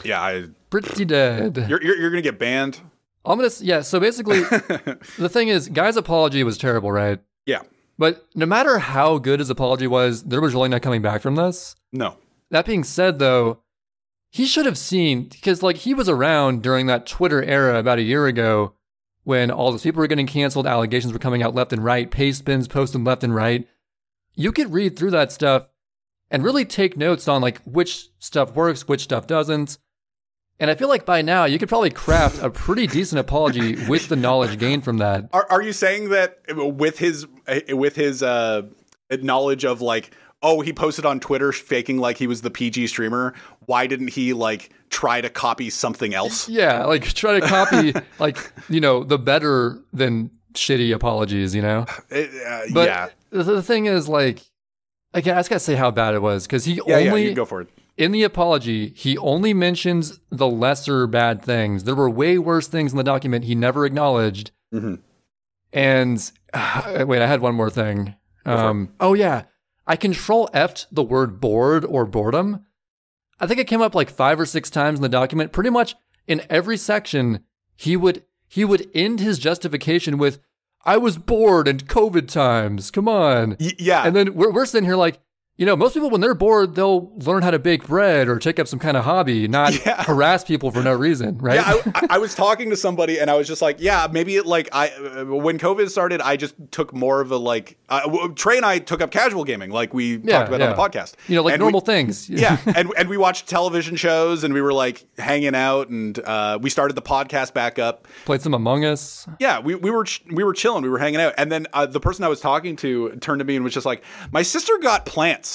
Yeah, pretty dead. You're gonna get banned. So basically, the thing is, Guy's apology was terrible, right? Yeah. But no matter how good his apology was, there was really not coming back from this. No. That being said, though, he should have seen, because like he was around during that Twitter era about a year ago when all those people were getting canceled, allegations were coming out left and right, paste spins posted left and right. You could read through that stuff and really take notes on like which stuff works, which stuff doesn't. And I feel like by now you could probably craft a pretty decent apology with the knowledge gained from that. Are you saying that with his knowledge of like, oh, he posted on Twitter faking like he was the PG streamer, why didn't he like try to copy something else? Yeah, like try to copy like, you know, the better than shitty apologies, you know? But yeah. The thing is like, I just gotta say how bad it was, because you go for it. In the apology, he only mentions the lesser bad things. There were way worse things in the document he never acknowledged. Mm-hmm. And wait, I had one more thing. Oh yeah, I control F'd the word bored or boredom. I think it came up like 5 or 6 times in the document. Pretty much in every section, he would end his justification with, I was bored in COVID times. Come on. Yeah. And then we're sitting here like, you know, most people when they're bored, they'll learn how to bake bread or take up some kind of hobby, not harass people for no reason, right? Yeah, I was talking to somebody and I was just like, yeah, maybe when COVID started, I just took more of a like, Trey and I took up casual gaming, like we talked about on the podcast. You know, like and normal things. Yeah, and we watched television shows and we were like hanging out and we started the podcast back up. Played some Among Us. Yeah, we were chilling, we were hanging out. And then the person I was talking to turned to me and was just like, my sister got plants.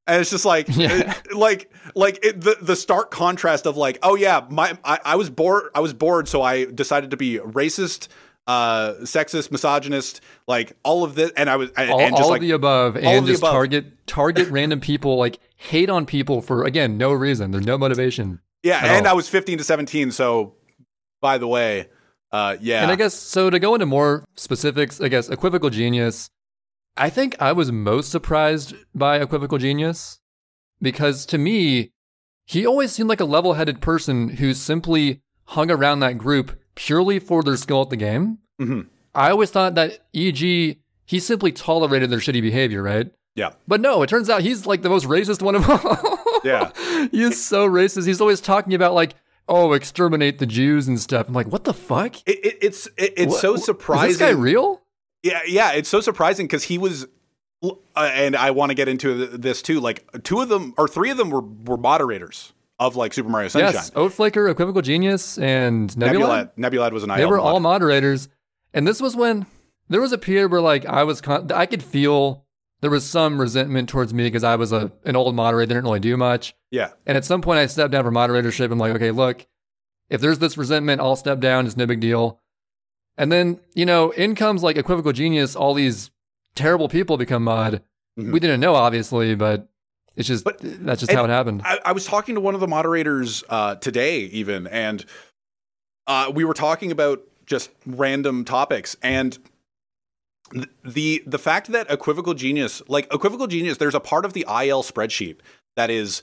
And it's just like, the stark contrast of like, oh yeah, I was bored, so I decided to be racist, sexist, misogynist, like all of this, and I was all of the above, and just target random people, like hate on people for again no reason. There's no motivation. Yeah, and I was 15 to 17, so by the way, yeah. And I guess so to go into more specifics, I guess Equivocal Genius. I think I was most surprised by Equivocal Genius because to me, he always seemed like a level-headed person who simply hung around that group purely for their skill at the game. Mm-hmm. I always thought that EG, he simply tolerated their shitty behavior, right? Yeah. But no, it turns out he's like the most racist one of all. Yeah. He is so racist. He's always talking about like, oh, exterminate the Jews and stuff. I'm like, what the fuck? It's so surprising. Is this guy real? Yeah, it's so surprising because he was, and I want to get into this too. Like 3 of them were moderators of like Super Mario Sunshine. Yes, Oatflaker, Equivocal Genius, and Nebulad. Nebulad was an IL. They were all moderators, and this was when there was a period where like I could feel there was some resentment towards me because I was an old moderator, didn't really do much. Yeah, and at some point I stepped down from moderatorship. I'm like, okay, look, if there's this resentment, I'll step down. It's no big deal. And then, you know, in comes like Equivocal Genius, all these terrible people become mod. Mm-hmm. We didn't know, obviously, but that's just how it happened. I was talking to one of the moderators today even, and we were talking about just random topics. And the fact that Equivocal Genius, there's a part of the IL spreadsheet that is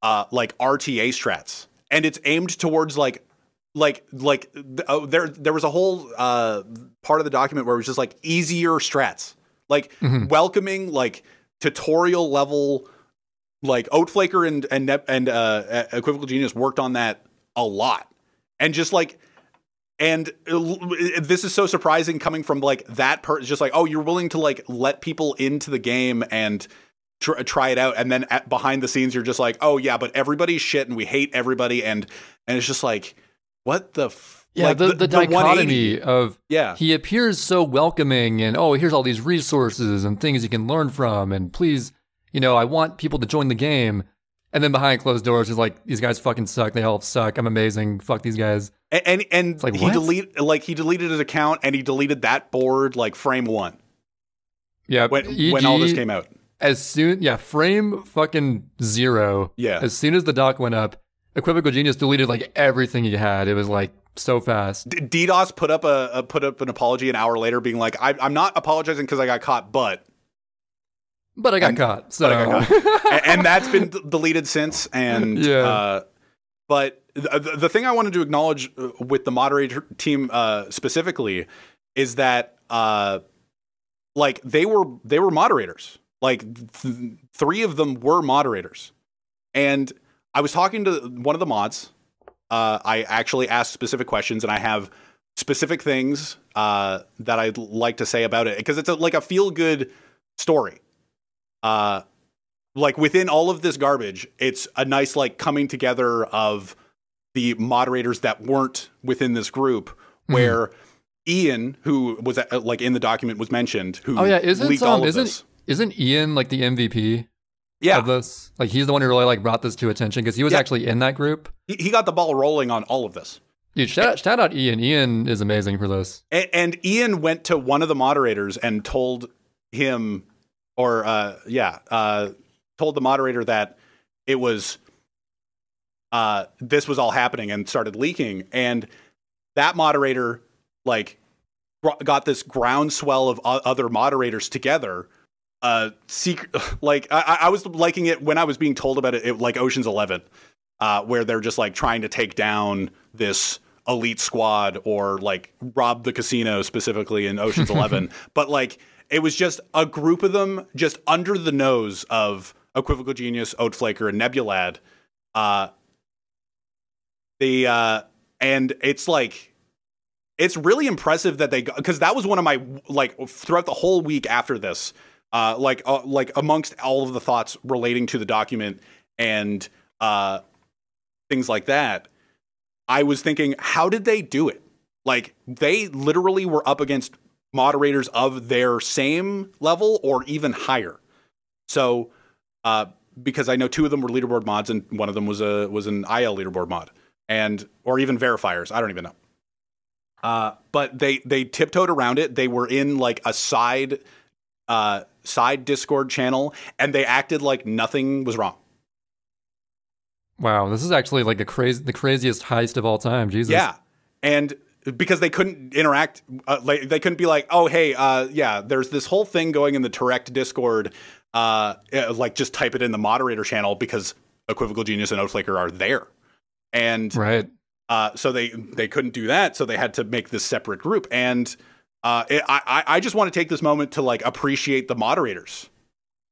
like RTA strats. And it's aimed towards there was a whole part of the document where it was just like easier strats, like welcoming like tutorial level, like Oatflaker and Equivocal Genius worked on that a lot, and just like And this is so surprising coming from like that person, just like, oh, you're willing to like let people into the game and try it out. And then behind the scenes, you're just like, oh yeah, but everybody's shit and we hate everybody. And it's just like, what the yeah, like the dichotomy of, yeah, he appears so welcoming and, oh, here's all these resources and things you can learn from. And please, you know, I want people to join the game. And then behind closed doors, he's like, these guys fucking suck. They all suck. I'm amazing. Fuck these guys. And like, he deleted his account and he deleted that board like frame 1. Yeah. When all this came out. Frame fucking 0. Yeah. As soon as the doc went up, Equivocal Genius deleted like everything he had. It was like so fast. DDoS put up an apology an hour later being like, I'm not apologizing because I got caught, but I got caught. So and that's been deleted since. And yeah. But the thing I wanted to acknowledge with the moderator team specifically is that like they were moderators. Like 3 of them were moderators. And I was talking to one of the mods. I actually asked specific questions, and I have specific things that I'd like to say about it because it's like a feel good story. Like within all of this garbage, it's a nice like coming together of the moderators that weren't within this group, where Ian, who was like in the document, was mentioned. Who leaked all of this. Isn't Ian like the MVP? Yeah. Of this? Like he's the one who really like brought this to attention because he was actually in that group. He got the ball rolling on all of this. Dude, shout out Ian. Ian is amazing for this. And Ian went to one of the moderators and told him, or told the moderator that it was this was all happening and started leaking. And that moderator like got this groundswell of other moderators together. Secret, like I was liking it when I was being told about it, like Ocean's 11, where they're just like trying to take down this elite squad or like rob the casino specifically in Ocean's 11. But like it was just a group of them just under the nose of Equivocal Genius, Oatflaker, and Nebulad. And it's like, it's really impressive that they, because that was one of my, like throughout the whole week after this, like amongst all of the thoughts relating to the document and things like that, I was thinking, how did they do it? Like they literally were up against moderators of their same level or even higher. So, because I know 2 of them were leaderboard mods and one of them was an IL leaderboard mod or even verifiers. I don't even know. But they tiptoed around it. They were in like a side Discord channel and they acted like nothing was wrong. Wow, this is actually like the craziest heist of all time. Jesus. Yeah. And because they couldn't interact, like they couldn't be like, oh, hey, there's this whole thing going in the Direct Discord. Like just type it in the moderator channel because Equivocal Genius and Oatflaker are there. And right. So they couldn't do that. So they had to make this separate group. And I just want to take this moment to like appreciate the moderators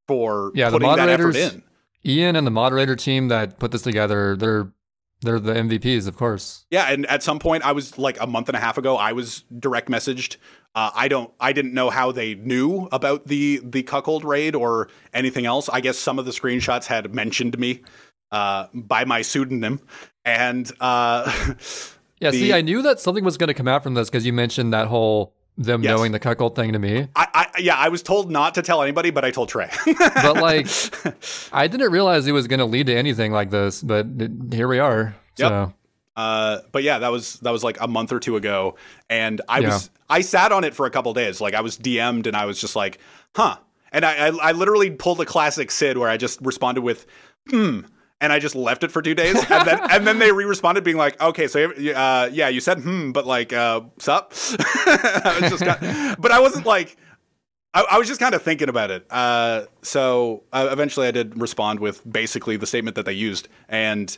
for putting that effort in. Ian and the moderator team that put this together, they're the MVPs, of course. Yeah, and at some point, I was like a month and a half ago, I was direct messaged. I didn't know how they knew about the cuckold raid or anything else. I guess some of the screenshots had mentioned me by my pseudonym, and see, I knew that something was going to come out from this because you mentioned that whole them knowing the cuckold thing to me. I was told not to tell anybody, but I told Trey. But like, I didn't realize it was going to lead to anything like this, but here we are. So. Yep. But yeah, that was like a month or 2 ago, and I sat on it for a couple days. Like I was DM'd, and I was just like, huh. And I literally pulled a classic Sid where I just responded with, and I just left it for 2 days, and then they re-responded being like, okay, so you said but like sup. But I wasn't like, I was just kind of thinking about it. So eventually I did respond with basically the statement that they used, and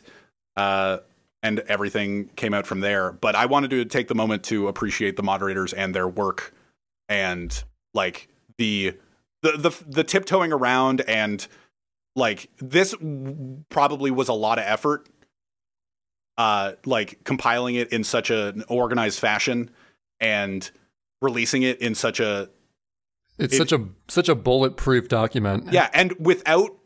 everything came out from there. But I wanted to take the moment to appreciate the moderators and their work, and like the tiptoeing around, and like this probably was a lot of effort. like compiling it in such an organized fashion and releasing it in such a such a bulletproof document. Yeah, and without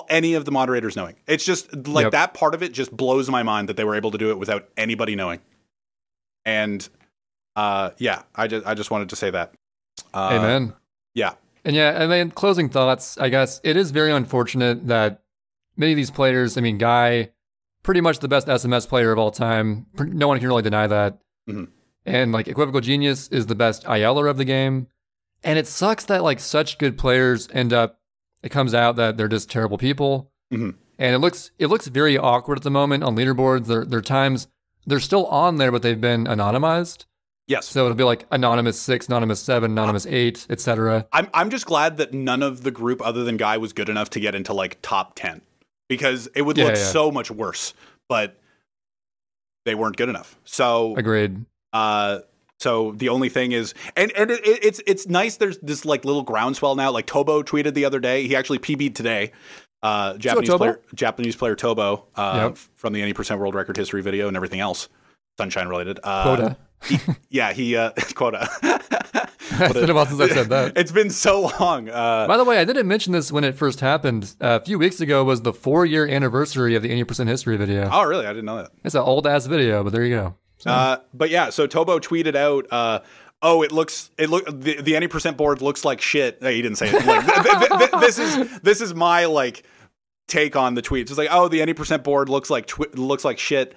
any of the moderators knowing. It's just like that part of it just blows my mind that they were able to do it without anybody knowing. And yeah, I just wanted to say that. Amen. Yeah. And then closing thoughts, I guess it is very unfortunate that many of these players, I mean, Guy, pretty much the best SMS player of all time. No one can really deny that. Mm-hmm. And like Equivocal Genius is the best ILer of the game. And it sucks that like such good players it comes out that they're just terrible people. Mm-hmm. And it looks very awkward at the moment on leaderboards. There are times they're still on there, but they've been anonymized. Yes. So it'll be like Anonymous 6, Anonymous 7, Anonymous 8, etc. I'm just glad that none of the group other than Guy was good enough to get into like top 10 because it would look so much worse, but they weren't good enough. So agreed. So the only thing is, and it's nice. There's this like little groundswell now. Like Tobo tweeted the other day. He actually PB'd today. Japanese player Tobo from the 80% world record history video and everything else, Sunshine related. Quota. He quota. It's been a while since I said that. It's been so long. By the way, I didn't mention this when it first happened. A few weeks ago was the 4-year anniversary of the 80% history video. Oh, really? I didn't know that. It's an old ass video, but there you go. So. But yeah, so Tobo tweeted out, the 80% board looks like shit. No, he didn't say it. Like, this is my like take on the tweet. It's like, oh, the 80% board looks like shit.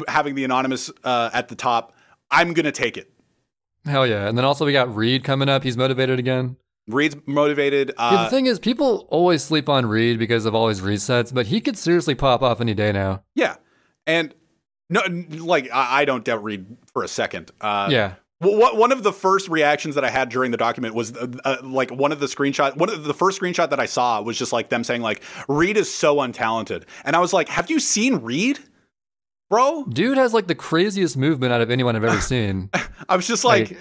Having the anonymous at the top, I'm gonna take it. Hell yeah! And then also we got Reed coming up. He's motivated again. Reed's motivated. The thing is, people always sleep on Reed because of all his resets, but he could seriously pop off any day now. Yeah, and no, like I don't doubt Reed for a second. Yeah. One of the first reactions that I had during the document was like one of the first screenshot that I saw was just like them saying like Reed is so untalented, and I was like, have you seen Reed, bro? Dude has like the craziest movement out of anyone I've ever seen. I was just like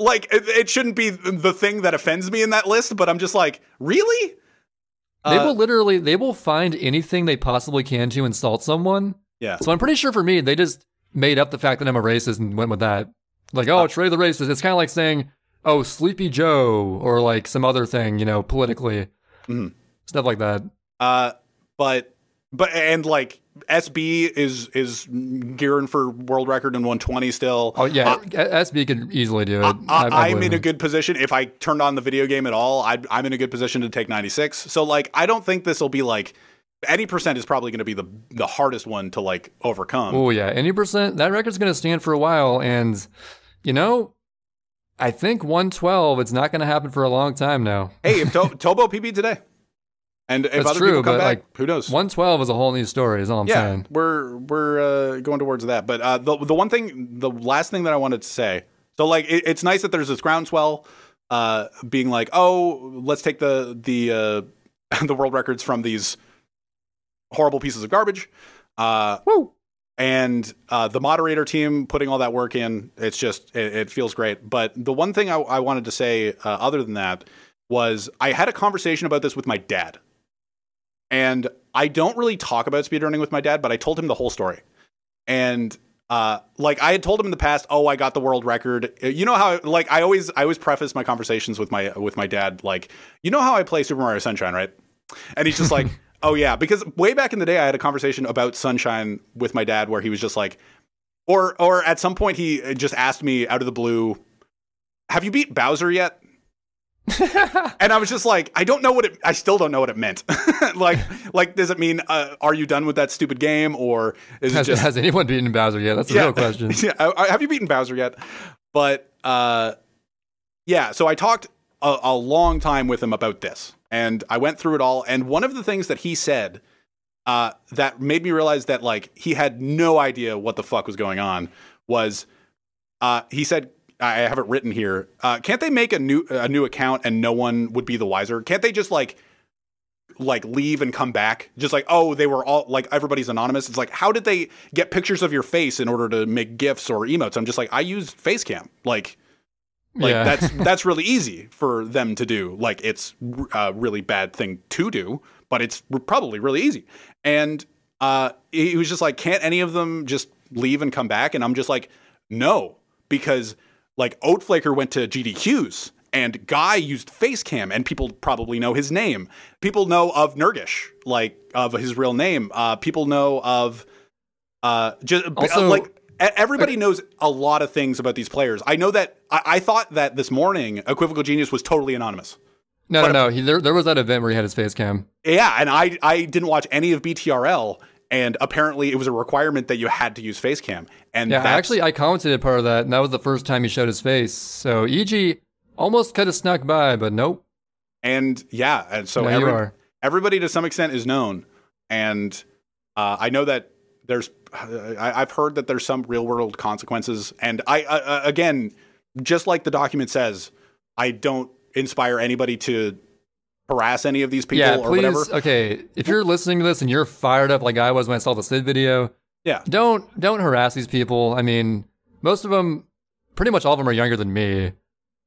it shouldn't be the thing that offends me in that list, but I'm just like, really? They will find anything they possibly can to insult someone. Yeah. So I'm pretty sure for me, they just made up the fact that I'm a racist and went with that. Like, oh, Trey the racist. It's kind of like saying, oh, Sleepy Joe, or like some other thing, politically. Mm-hmm. Stuff like that. But like SB is gearing for world record in 120 still. Oh yeah, SB could easily do it. I'm in a good position. If I turned on the video game at all, I'm in a good position to take 96. So like, I don't think this will be like, any percent is probably going to be the hardest one to like overcome. Oh yeah, any percent. That record's going to stand for a while, and I think 112. It's not going to happen for a long time now. Hey, if Tobo PB today, and if that's other true, people come but back, like, who knows? 112 is a whole new story. Is all I'm saying. We're going towards that. But the last thing that I wanted to say. So like, it's nice that there's this groundswell, being like, oh, let's take the world records from these horrible pieces of garbage. Woo! And the moderator team putting all that work in, it's just, it feels great. But the one thing I wanted to say other than that was I had a conversation about this with my dad. And I don't really talk about speedrunning with my dad, but I told him the whole story. And like I had told him in the past, oh, I got the world record. You know how like I always preface my conversations with my dad like, you know how I play Super Mario Sunshine, right? And he's just like, oh yeah, because way back in the day, I had a conversation about Sunshine with my dad where he was just like, or at some point he just asked me out of the blue, have you beat Bowser yet? And I was just like, I still don't know what it meant. like, does it mean, are you done with that stupid game? Or has anyone beaten Bowser yet? That's the real question. Yeah, have you beaten Bowser yet? But, yeah, so I talked a long time with him about this. And I went through it all. And one of the things that he said that made me realize that like he had no idea what the fuck was going on was he said, I have it written here. Can't they make a new account and no one would be the wiser? Can't they just like leave and come back? Just like, oh, they were all like, everybody's anonymous. It's like, how did they get pictures of your face in order to make GIFs or emotes? I'm just like, I use Facecam. Like yeah. that's really easy for them to do. Like it's a really bad thing to do, but it's probably really easy. And he was just like, can't any of them just leave and come back? And I'm just like, no, because like Oatflaker went to GDQs and Guy used Facecam, and people probably know his name. People know of Nergish, like of his real name. People know of just also, like everybody knows a lot of things about these players. I know that I thought that this morning Equivocal Genius was totally anonymous. No. There was that event where he had his face cam. Yeah, and I didn't watch any of BTRL, and apparently it was a requirement that you had to use Facecam. And yeah, actually, I commented part of that, and that was the first time he showed his face. So EG almost kind of snuck by, but nope. And yeah, and so everybody to some extent is known, and I know that I've heard that there's some real world consequences, and I again, just like the document says, I don't inspire anybody to harass any of these people or whatever. Okay, if you're listening to this and you're fired up like I was when I saw the Sid video, yeah, don't harass these people. I mean, most of them, pretty much all of them are younger than me.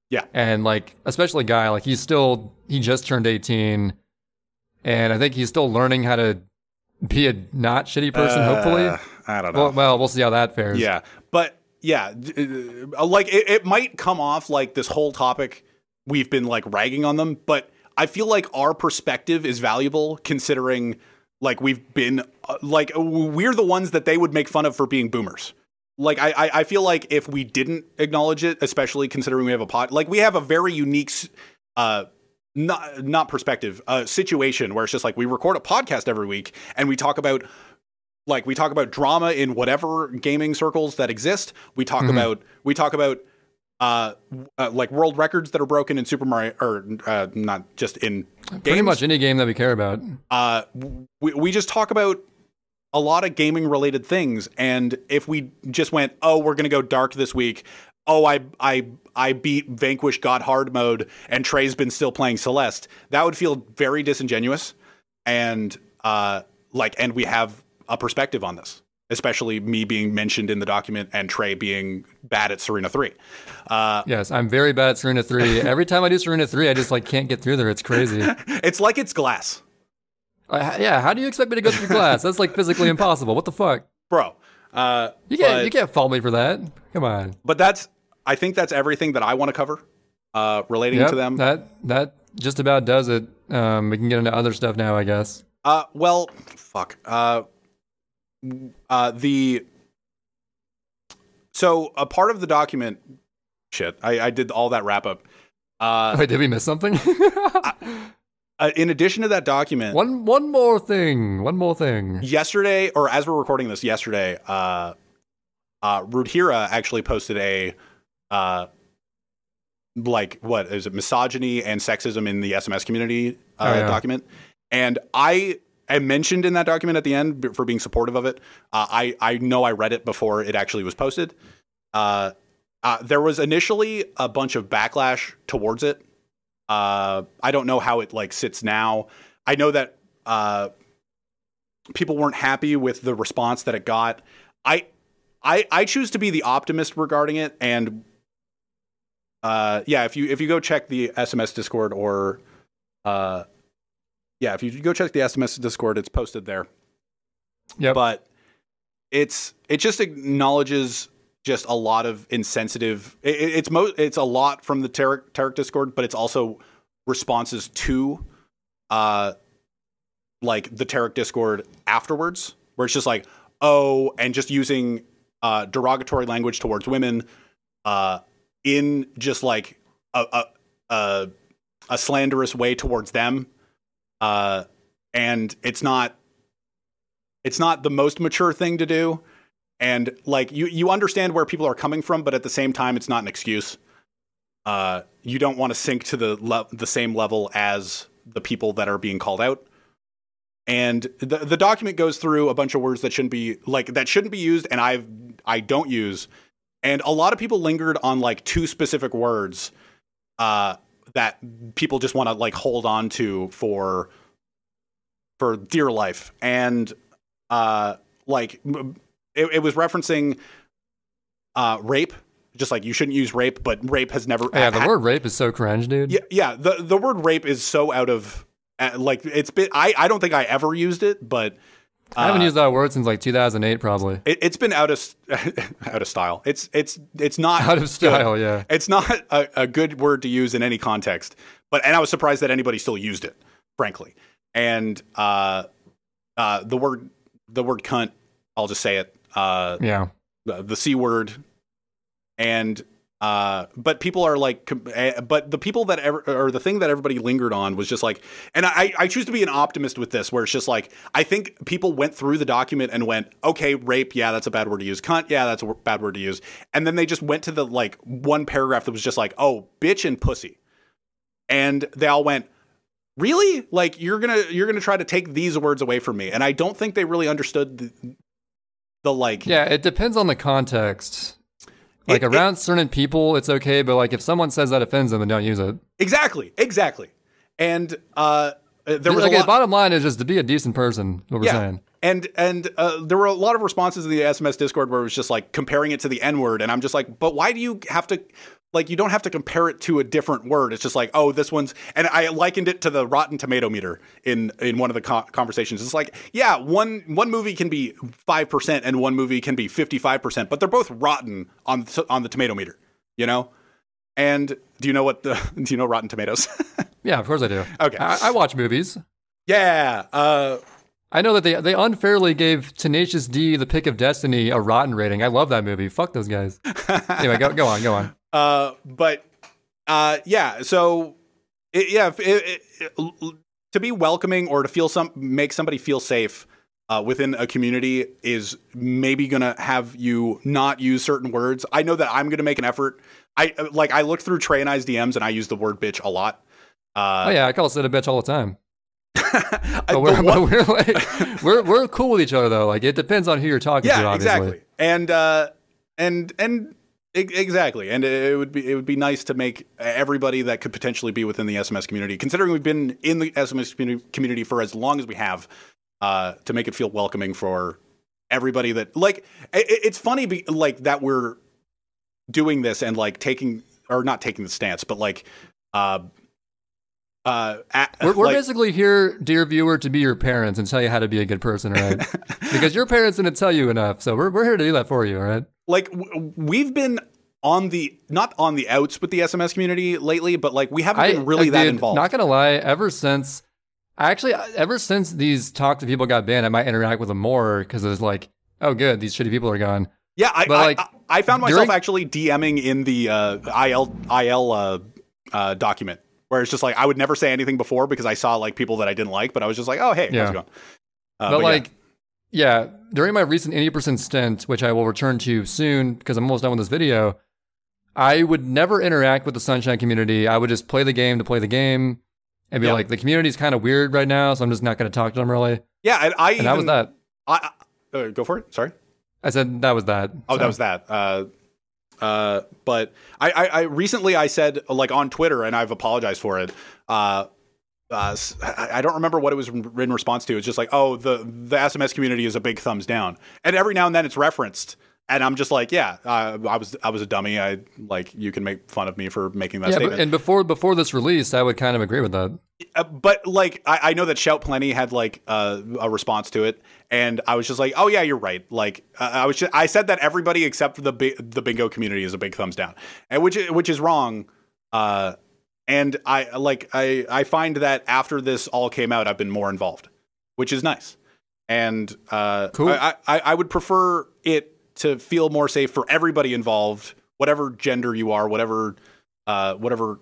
Yeah. And like, especially Guy, like he just turned 18, and I think he's still learning how to be a not shitty person, hopefully. I don't know. Well, we'll see how that fares. Yeah. But yeah, like it might come off like this whole topic we've been like ragging on them, but I feel like our perspective is valuable considering like we've been like we're the ones that they would make fun of for being boomers. Like I feel like if we didn't acknowledge it, especially considering we have we have a very unique not perspective situation where it's just like we record a podcast every week and we talk about drama in whatever gaming circles that exist. We talk about like world records that are broken in Super Mario, or not just in games. Pretty much any game that we care about. We just talk about a lot of gaming related things, and if we just went, oh, we're gonna go dark this week. Oh, I beat Vanquish God Hard mode, and Trey's been still playing Celeste. That would feel very disingenuous, and and we have a perspective on this. Especially me being mentioned in the document and Trey being bad at Serena 3. Yes, I'm very bad at Serena 3. Every time I do Serena 3, I just like can't get through there. It's crazy. It's like it's glass. Yeah, how do you expect me to go through glass? That's like physically impossible. What the fuck? Bro. You can't fault me for that. Come on. But I think that's everything that I want to cover relating to them. That just about does it. We can get into other stuff now, I guess. Well, fuck. So a part of the document, I did all that wrap up. Wait, did we miss something? In addition to that document, one more thing. Yesterday, or as we're recording this, yesterday, Rudhira actually posted a what is it, misogyny and sexism in the SMS community document, and I mentioned in that document at the end for being supportive of it. I know I read it before it actually was posted. There was initially a bunch of backlash towards it. I don't know how it like sits now. I know that people weren't happy with the response that it got. I choose to be the optimist regarding it, and if you go check the SMS Discord or if you go check the SMS Discord, it's posted there. Yeah, but it just acknowledges just a lot of insensitive. It's a lot from the Tarek Discord, but it's also responses to like the Tarek Discord afterwards, where it's just like, oh, and just using derogatory language towards women in just like a slanderous way towards them. And it's not the most mature thing to do. And like, you understand where people are coming from, but at the same time, it's not an excuse. You don't want to sink to the same level as the people that are being called out. And the document goes through a bunch of words that shouldn't be used. And I don't use. And a lot of people lingered on like two specific words, that people just want to like hold on to for dear life. And like it was referencing rape, just like you shouldn't use rape, but rape has never. Yeah, the word rape is so cringe, dude. Yeah. The word rape is so out of like it's been. I don't think I ever used it, but I haven't used that word since like 2008, probably. It's been out of style. It's not Out of style, good. yeah. It's not a good word to use in any context. And I was surprised that anybody still used it, frankly. And the word cunt, I'll just say it. Yeah. The C word, and but people are like, but the people that or the thing that everybody lingered on was just like, and I choose to be an optimist with this, where it's just like, I think people went through the document and went, okay, rape, yeah, that's a bad word to use. Cunt, yeah, that's a bad word to use. And then they just went to the like one paragraph that was just like, oh, bitch and pussy, and they all went, really? Like you're gonna try to take these words away from me? And I don't think they really understood the like. Yeah, it depends on the context. Like around certain people, it's okay, but like if someone says that offends them, then don't use it. Exactly. And there was like the bottom line is just to be a decent person. What we're saying. And there were a lot of responses in the SMS Discord where it was just like comparing it to the N word, and I'm just like, but why do you have to? Like, you don't have to compare it to a different word. It's just like, oh, this one's, and I likened it to the Rotten Tomato meter in one of the conversations. It's like, yeah, one movie can be 5% and one movie can be 55%, but they're both rotten on the tomato meter, you know? And do you know Rotten Tomatoes? Yeah, of course I do. Okay. I watch movies. Yeah. I know that they unfairly gave Tenacious D, The Pick of Destiny, a rotten rating. I love that movie. Fuck those guys. Anyway, go on. Yeah. So, to be welcoming or to make somebody feel safe within a community is maybe gonna have you not use certain words. I know that I'm gonna make an effort. I looked through Trey and I's DMs and I use the word bitch a lot. Oh yeah, I call Sid a bitch all the time. But we're cool with each other though. Like it depends on who you're talking to, obviously. Exactly. And exactly. And it would be nice to make everybody that could potentially be within the SMS community, considering we've been in the SMS community for as long as we have, to make it feel welcoming for everybody that like. It's funny that we're doing this and like not taking the stance, but like. We're basically here, dear viewer, to be your parents and tell you how to be a good person, right? Because your parents didn't tell you enough, so we're here to do that for you, all right? Like we've been not on the outs with the SMS community lately, but like we haven't been really that involved. Not gonna lie, ever since these talk to people got banned, I might interact with them more because it's like, oh, good, these shitty people are gone. Yeah, I found myself actually DMing in the IL document. Where it's just like, I would never say anything before because I saw like people that I didn't like, but I was just like, oh, hey, how's it going? During my recent 80% stint, which I will return to soon because I'm almost done with this video, I would never interact with the Sunshine community. I would just play the game to play the game and be like, the community's kind of weird right now, so I'm just not going to talk to them really. Yeah, and that was that. Go for it. Sorry. I said that was that. Oh, so. That was that. But I recently I said like on Twitter, and I've apologized for it. I don't remember what it was in response to. It's just like, oh, the SMS community is a big thumbs down, and every now and then it's referenced, and I'm just like, yeah, I was a dummy. You can make fun of me for making that statement. And before this release, I would kind of agree with that. But like, I know that Shout Plenty had like a response to it, and I was just like, oh yeah, you're right. Like I said that everybody except the bingo community is a big thumbs down, and which is wrong. And I find that after this all came out, I've been more involved, which is nice. And cool. I would prefer it to feel more safe for everybody involved, whatever gender you are, whatever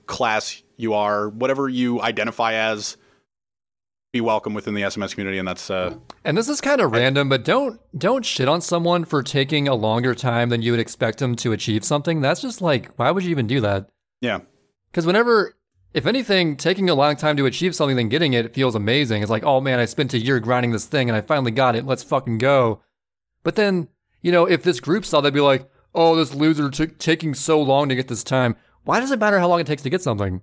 class you are, whatever you identify as, be welcome within the SMS community. And that's and this is kind of random, but don't shit on someone for taking a longer time than you would expect them to achieve something. That's just like, why would you even do that? Yeah. Because if anything, taking a long time to achieve something than getting it feels amazing. It's like, oh man, I spent a year grinding this thing and I finally got it. Let's fucking go. But then, if this group saw, they'd be like, oh, this loser taking so long to get this time. Why does it matter how long it takes to get something?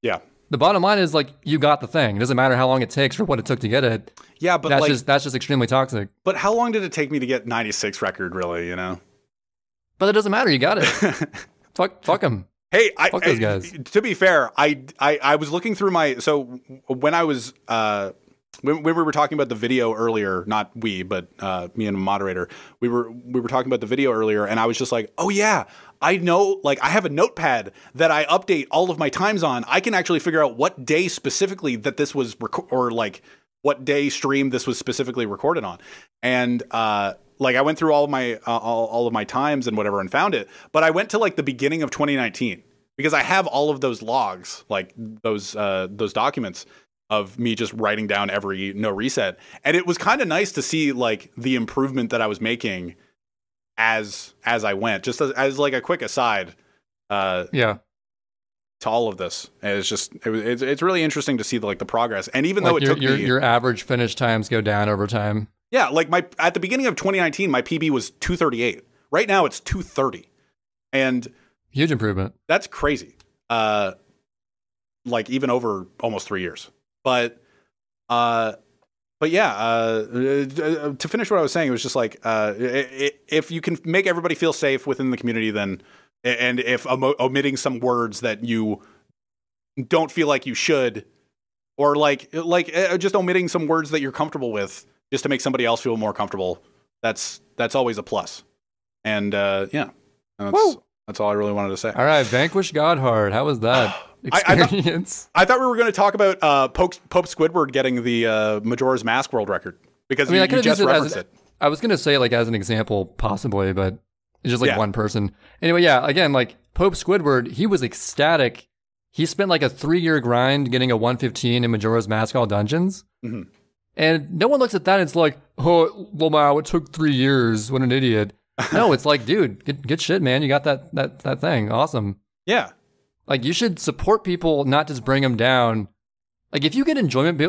Yeah. The bottom line is like, you got the thing. It doesn't matter how long it takes or what it took to get it. Yeah, but that's just extremely toxic. But how long did it take me to get 96 record, really, But it doesn't matter. You got it. Fuck them. Hey, fuck those guys. To be fair, I was looking through so when I was when we were talking about the video earlier, not we, but me and a moderator, we were talking about the video earlier, and I was just like, oh yeah, I know, like I have a notepad that I update all of my times on. I can actually figure out what day specifically that this was or like what day stream this was specifically recorded on, and like I went through all of my times and whatever and found it, but I went to like the beginning of 2019 because I have all of those logs, like those documents of me just writing down every no reset. And it was kind of nice to see like the improvement that I was making as I went, just as like a quick aside. Yeah. To all of this. And it's really interesting to see like the progress. And even like though it took your average finish times go down over time. Yeah. Like at the beginning of 2019, my PB was 238. Right now it's 230. And huge improvement. That's crazy. Like even over almost 3 years. But yeah, to finish what I was saying, it was just like, if you can make everybody feel safe within the community, then, and if omitting some words that you don't feel like you should, or like just omitting some words that you're comfortable with, just to make somebody else feel more comfortable, that's always a plus. And yeah, that's all I really wanted to say. All right, Vanquish Godhard. How was that experience? I thought we were going to talk about Pope Squidward getting the Majora's Mask world record, because you just referenced it. I was going to say like as an example, possibly, but it's just like one person. Anyway, yeah, again, like Pope Squidward, he was ecstatic. He spent like a 3-year grind getting a 115 in Majora's Mask all dungeons. Mm-hmm. And no one looks at that and it's like, oh, wow, it took 3 years. What an idiot. No, it's like, dude, good shit, man. You got that thing. Awesome. Yeah. Like, you should support people, not just bring them down. Like, if you get enjoyment,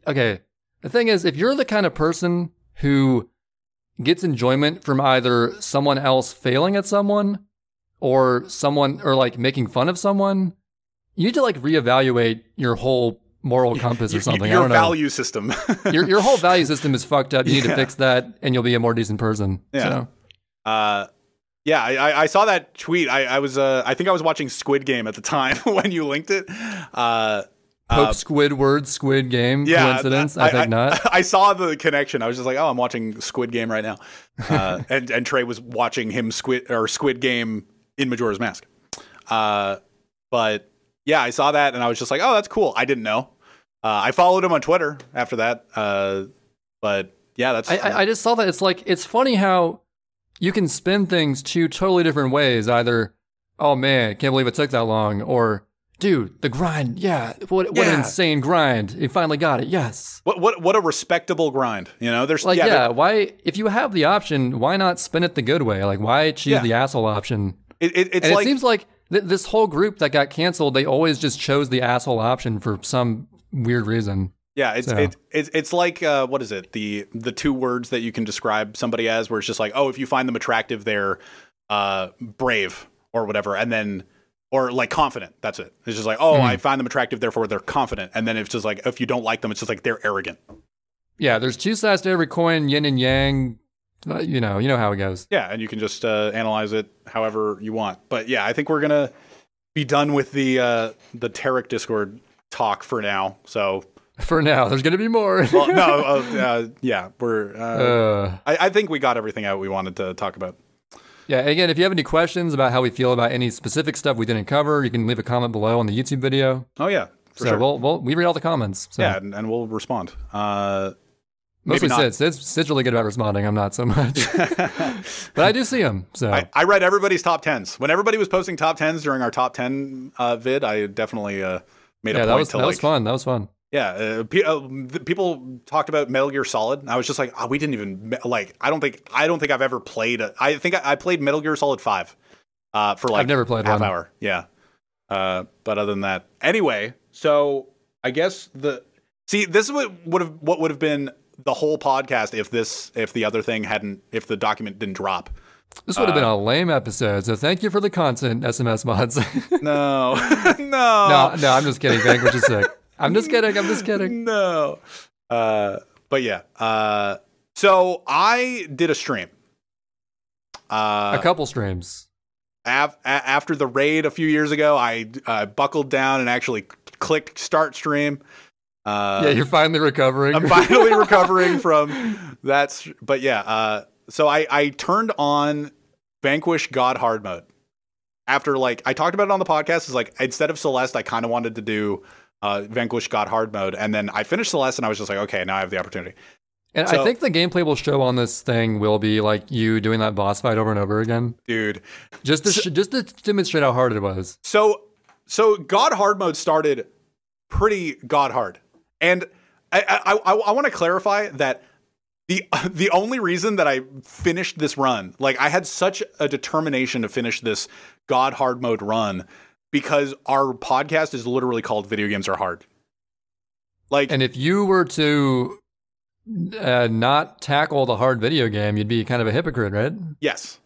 okay, the thing is, if you're the kind of person who gets enjoyment from either someone else failing at someone or like making fun of someone, you need to like reevaluate your whole moral compass or something. Your value system. your whole value system is fucked up. You need to fix that, and you'll be a more decent person. Yeah. So. Yeah, I saw that tweet. I think I was watching Squid Game at the time when you linked it. Pope Squidward, Squid Game, coincidence? I think not. I saw the connection. I was just like, oh, I'm watching Squid Game right now. And Trey was watching him Squid Game in Majora's Mask. But yeah, I saw that and I was just like, oh, that's cool. I didn't know. I followed him on Twitter after that. But yeah, that's. I just saw that. It's like, it's funny how you can spin things two totally different ways. Either, oh man, can't believe it took that long, or dude, the grind, what an insane grind. You finally got it, yes. What a respectable grind, you know? There's like, why, if you have the option, why not spin it the good way? Like, why choose the asshole option? It seems like this whole group that got canceled, they always just chose the asshole option for some weird reason. Yeah, it's like what is it? The 2 words that you can describe somebody as, where it's just like, oh, if you find them attractive, they're brave or whatever, and then or like confident. That's it. It's just like, oh, I find them attractive, therefore they're confident, and then it's just like, if you don't like them, it's just like they're arrogant. Yeah, there's 2 sides to every coin, yin and yang. You know how it goes. Yeah, and you can just analyze it however you want. But yeah, I think we're gonna be done with the Tarek Discord talk for now. So. For now, there's going to be more. Well, no, yeah, we're. I think we got everything out we wanted to talk about. Yeah, again, if you have any questions about how we feel about any specific stuff we didn't cover, you can leave a comment below on the YouTube video. Oh yeah, for sure. We read all the comments. So. Yeah, and we'll respond. Mostly Sid's really good about responding. I'm not so much, but I do see him. So I read everybody's top 10s. When everybody was posting top 10s during our top 10 vid, I definitely made a point to that was fun. That was fun. Yeah, people talked about Metal Gear Solid, and I was just like, we didn't even like. I don't think I've ever played. I think I played Metal Gear Solid 5 for like I've never played half one. hour. Yeah, but other than that, anyway. So I guess this is what would have been the whole podcast if the document didn't drop. This would have been a lame episode, so thank you for the content, SMS mods. No. No, I'm just kidding. Vanquish is sick. I'm just kidding. No. But yeah. So I did a stream. A couple streams. After the raid a few years ago, I buckled down and actually clicked start stream. Yeah, you're finally recovering. I'm finally recovering from that. But yeah, so I turned on Vanquish God Hard mode. After, like, I talked about it on the podcast, is like, instead of Celeste, I kind of wanted to do Vanquish God Hard mode. And then I finished Celeste and I was just like, okay, now I have the opportunity. And so, I think the gameplay we'll show on this thing will be like you doing that boss fight over and over again. Dude. Just to demonstrate how hard it was. So God Hard mode started pretty God hard. And I want to clarify that the only reason that I finished this run, like, I had such a determination to finish this God Hard mode run, because our podcast is literally called Video Games Are Hard. Like, and if you were to not tackle the hard video game, you'd be kind of a hypocrite, right? Yes.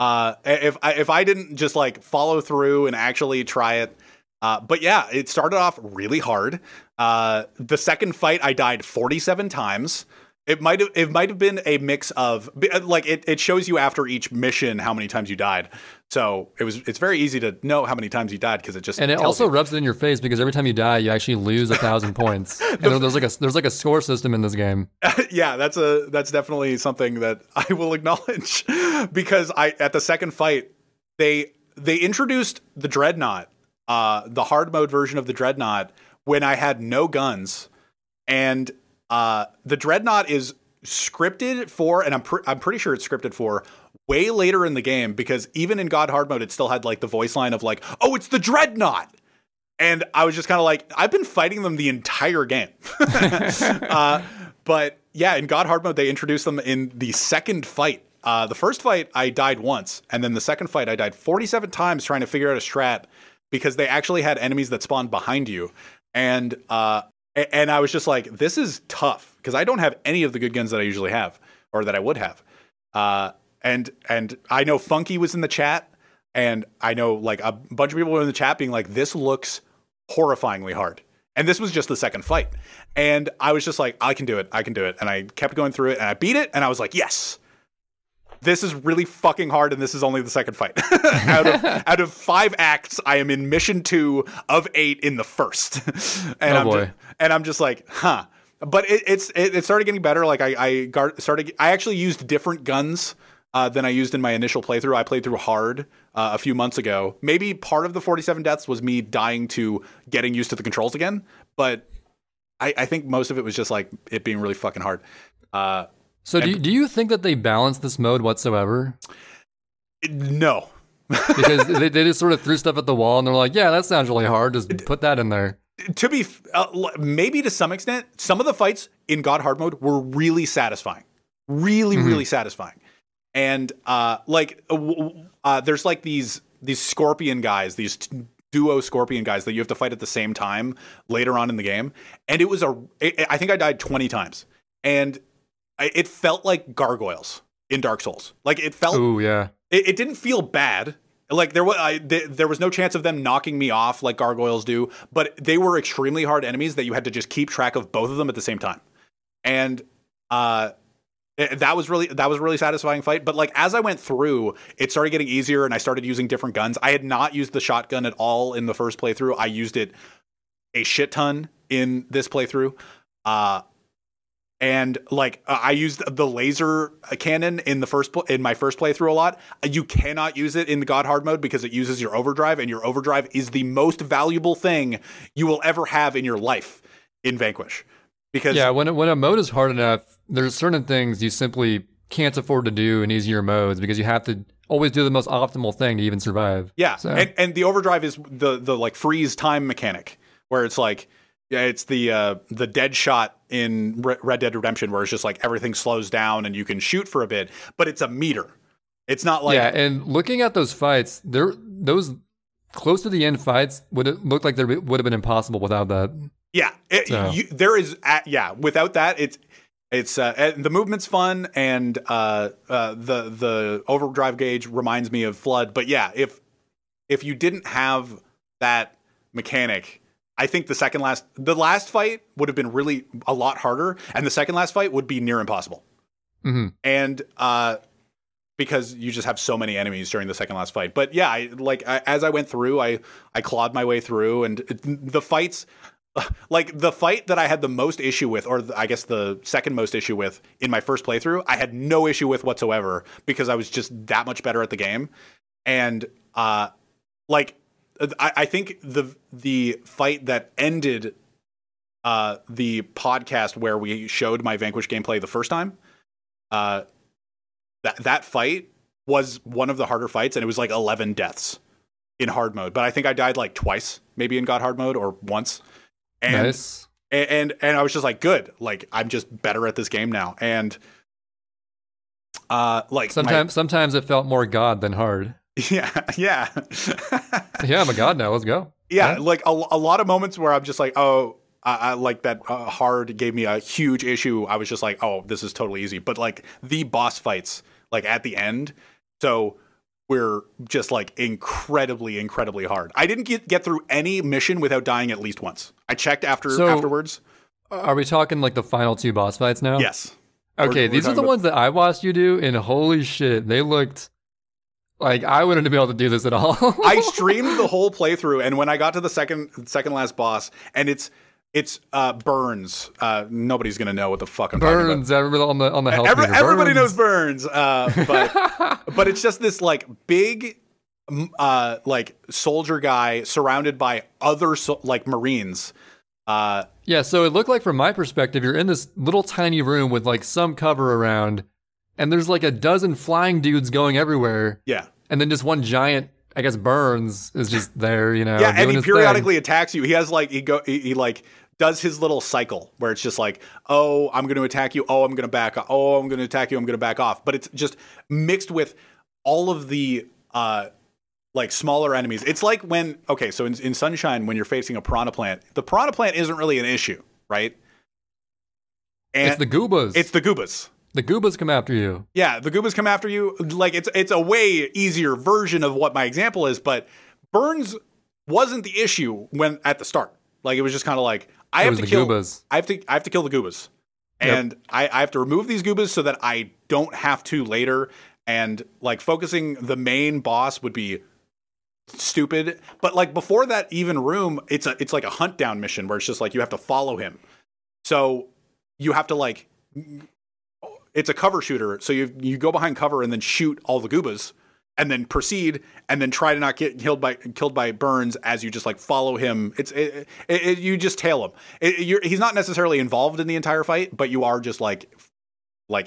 If I didn't just, like, follow through and actually try it. But yeah, it started off really hard. The second fight, I died 47 times. It might have been a mix of, like, it shows you after each mission how many times you died. So it's very easy to know how many times you died, because it just, and it also rubs it in your face, because every time you die, you actually lose 1,000 points. And there's like a score system in this game. Yeah, that's definitely something that I will acknowledge, because at the second fight, they introduced the Dreadnought, the hard mode version of the Dreadnought, when I had no guns. And the Dreadnought is scripted for, and I'm pretty sure it's scripted for way later in the game, because even in God Hard mode, it still had, like, the voice line of, like, oh, it's the Dreadnought. And I was just kind of like, I've been fighting them the entire game. But yeah, in God Hard mode, they introduced them in the second fight. The first fight, I died once. And then the second fight, I died 47 times trying to figure out a strat, because they actually had enemies that spawned behind you. And I was just like, this is tough, because I don't have any of the good guns that I usually have, or that I would have. And I know Funky was in the chat, and I know, like, a bunch of people were in the chat being like, this looks horrifyingly hard. And this was just the second fight. And I was just like, I can do it. And I kept going through it, and I beat it, and I was like, yes. This is really fucking hard, and this is only the second fight. out of 5 acts, I am in mission 2 of 8 in the first. And I'm just like, huh. But it started getting better. Like, I actually used different guns than I used in my initial playthrough. I played through hard a few months ago. Maybe part of the 47 deaths was me dying to getting used to the controls again, but I think most of it was just, like, it being really fucking hard. So do you think that they balance this mode whatsoever? No. Because they just sort of threw stuff at the wall, and they're like, yeah, that sounds really hard, just put that in there. To be maybe to some extent, some of the fights in God Hard mode were really satisfying. Really satisfying. And there's, like, these scorpion guys, these duo scorpion guys that you have to fight at the same time later on in the game. And I think I died 20 times. And it felt like gargoyles in Dark Souls. Like, it felt... Ooh, yeah. It didn't feel bad. Like, there was no chance of them knocking me off like gargoyles do, but they were extremely hard enemies that you had to just keep track of both of them at the same time. And that was really satisfying fight. But, like, as I went through, it started getting easier, and I started using different guns. I had not used the shotgun at all in the first playthrough. I used it a shit ton in this playthrough. And, like, I used the laser cannon in my first playthrough a lot. You cannot use it in the God Hard mode because it uses your overdrive, and your overdrive is the most valuable thing you will ever have in your life in Vanquish. Because when a mode is hard enough, there's certain things you simply can't afford to do in easier modes, because you have to always do the most optimal thing to even survive. Yeah, so. And the overdrive is the like freeze time mechanic, where it's like, yeah, it's the dead shot in Red Dead Redemption, where it's just like everything slows down and you can shoot for a bit, but it's a meter. It's not like... Yeah, and looking at those fights, those close to the end fights would look like they would have been impossible without that. Yeah, without that, it's the movement's fun, and the overdrive gauge reminds me of Flood. But yeah, if you didn't have that mechanic, I think the last fight would have been really a lot harder, and the second last fight would be near impossible. Mm-hmm. And because you just have so many enemies during the second last fight. But yeah, as I went through, I clawed my way through, and the fights, like the fight that I had the most issue with, or I guess the second most issue with in my first playthrough, I had no issue with whatsoever because I was just that much better at the game. And like I think the fight that ended the podcast where we showed my Vanquish gameplay the first time, that fight was one of the harder fights, and it was like 11 deaths in hard mode. But I think I died like twice, maybe in God hard mode, or once. And, nice. And I was just like, good. Like, I'm just better at this game now. And like sometimes it felt more God than hard. Yeah. Yeah, I'm a God now. Let's go. Yeah, like a lot of moments where I'm just like, oh, I like that hard gave me a huge issue. I was just like, oh, this is totally easy. But like the boss fights, like at the end, so we're just like incredibly hard. I didn't get through any mission without dying at least once. I checked afterwards. Are we talking like the final 2 boss fights now? Yes. Okay, these are the ones that I watched you do, and holy shit, they looked like I wouldn't be able to do this at all. I streamed the whole playthrough, and when I got to the second last boss, and it's Burns. Nobody's gonna know what the fuck I'm talking about. Burns, everybody on the health meter. Everybody knows Burns. But it's just this like big like soldier guy surrounded by other like Marines. Yeah, so it looked like from my perspective, you're in this little tiny room with like some cover around, and there's like a dozen flying dudes going everywhere. Yeah. And then just one giant, I guess Burns is just there, you know. Yeah, and he periodically attacks you. He has like he like does his little cycle where it's just like, oh, I'm going to attack you. Oh, I'm going to back off. Oh, I'm going to attack you. I'm going to back off. But it's just mixed with all of the like smaller enemies. It's like when, okay, so in Sunshine, when you're facing a piranha plant, the piranha plant isn't really an issue, right? And it's the goobas. It's the goobas. The goobas come after you. Yeah, the goobas come after you. Like it's a way easier version of what my example is, but Burns wasn't the issue when at the start. Like it was just kind of like I have to kill the goobas. And yep. I have to remove these goobas so that I don't have to later. And like focusing the main boss would be stupid. But like before that even room, it's like a hunt down mission where it's just like you have to follow him. So you have to like, it's a cover shooter. So you go behind cover and then shoot all the goobas and then proceed and then try to not get killed by Burns as you just like follow him. You just tail him. He's not necessarily involved in the entire fight, but you are just like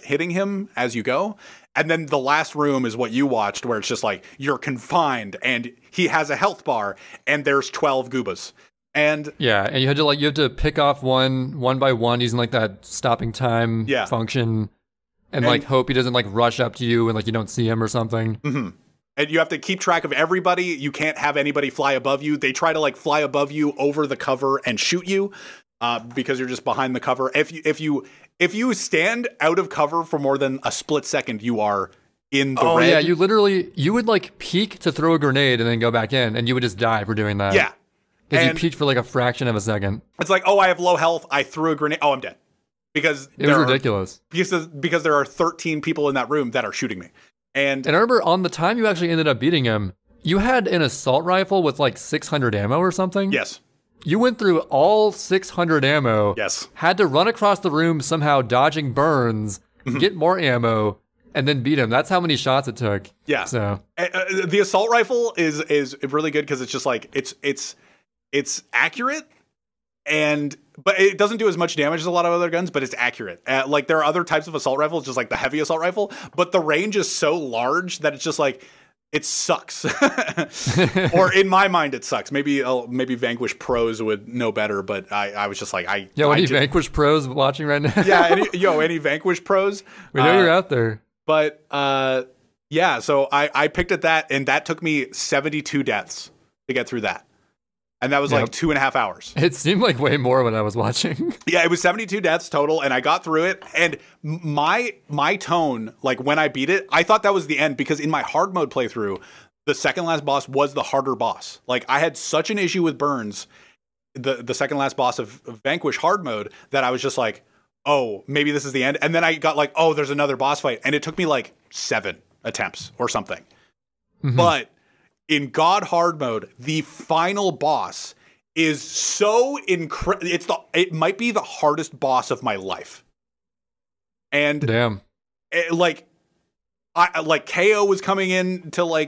hitting him as you go. And then the last room is what you watched, where it's just like you're confined and he has a health bar and there's 12 goobas. And yeah, and you have to pick off one by one using like that stopping time function. And like hope he doesn't like rush up to you and like you don't see him or something. Mm-hmm. And you have to keep track of everybody. You can't have anybody fly above you. They try to like fly above you over the cover and shoot you because you're just behind the cover. If you stand out of cover for more than a split second, you are in the red. Oh yeah, you would like peek to throw a grenade and then go back in, and you would just die for doing that. Yeah, because you peeked for like a fraction of a second. It's like, oh, I have low health. I threw a grenade. Oh, I'm dead. Because it was ridiculous. Because there are 13 people in that room that are shooting me. And I remember on the time you actually ended up beating him, you had an assault rifle with like 600 ammo or something. Yes. You went through all 600 ammo. Yes. Had to run across the room somehow dodging Burns, get more ammo, and then beat him. That's how many shots it took. Yeah. So the assault rifle is really good because it's just like it's accurate. But it doesn't do as much damage as a lot of other guns, but it's accurate. Like there are other types of assault rifles, just like the heavy assault rifle, but the range is so large that it's just like, it sucks. Or in my mind, it sucks. Maybe Vanquish pros would know better, but I was just like, any Vanquish pros watching right now? Yeah, any Vanquish pros? We know you're out there. But yeah, so I picked at that, and that took me 72 deaths to get through that. And that was like 2.5 hours. It seemed like way more when I was watching. Yeah, it was 72 deaths total, and I got through it. And my tone, like when I beat it, I thought that was the end, because in my hard mode playthrough, the second last boss was the harder boss. Like I had such an issue with Burns, the second last boss of Vanquish hard mode, that I was just like, oh, maybe this is the end. And then I got like, oh, there's another boss fight. And it took me like 7 attempts or something. Mm-hmm. But in God hard mode, the final boss is so incredible. It might be the hardest boss of my life. And damn, KO was coming in to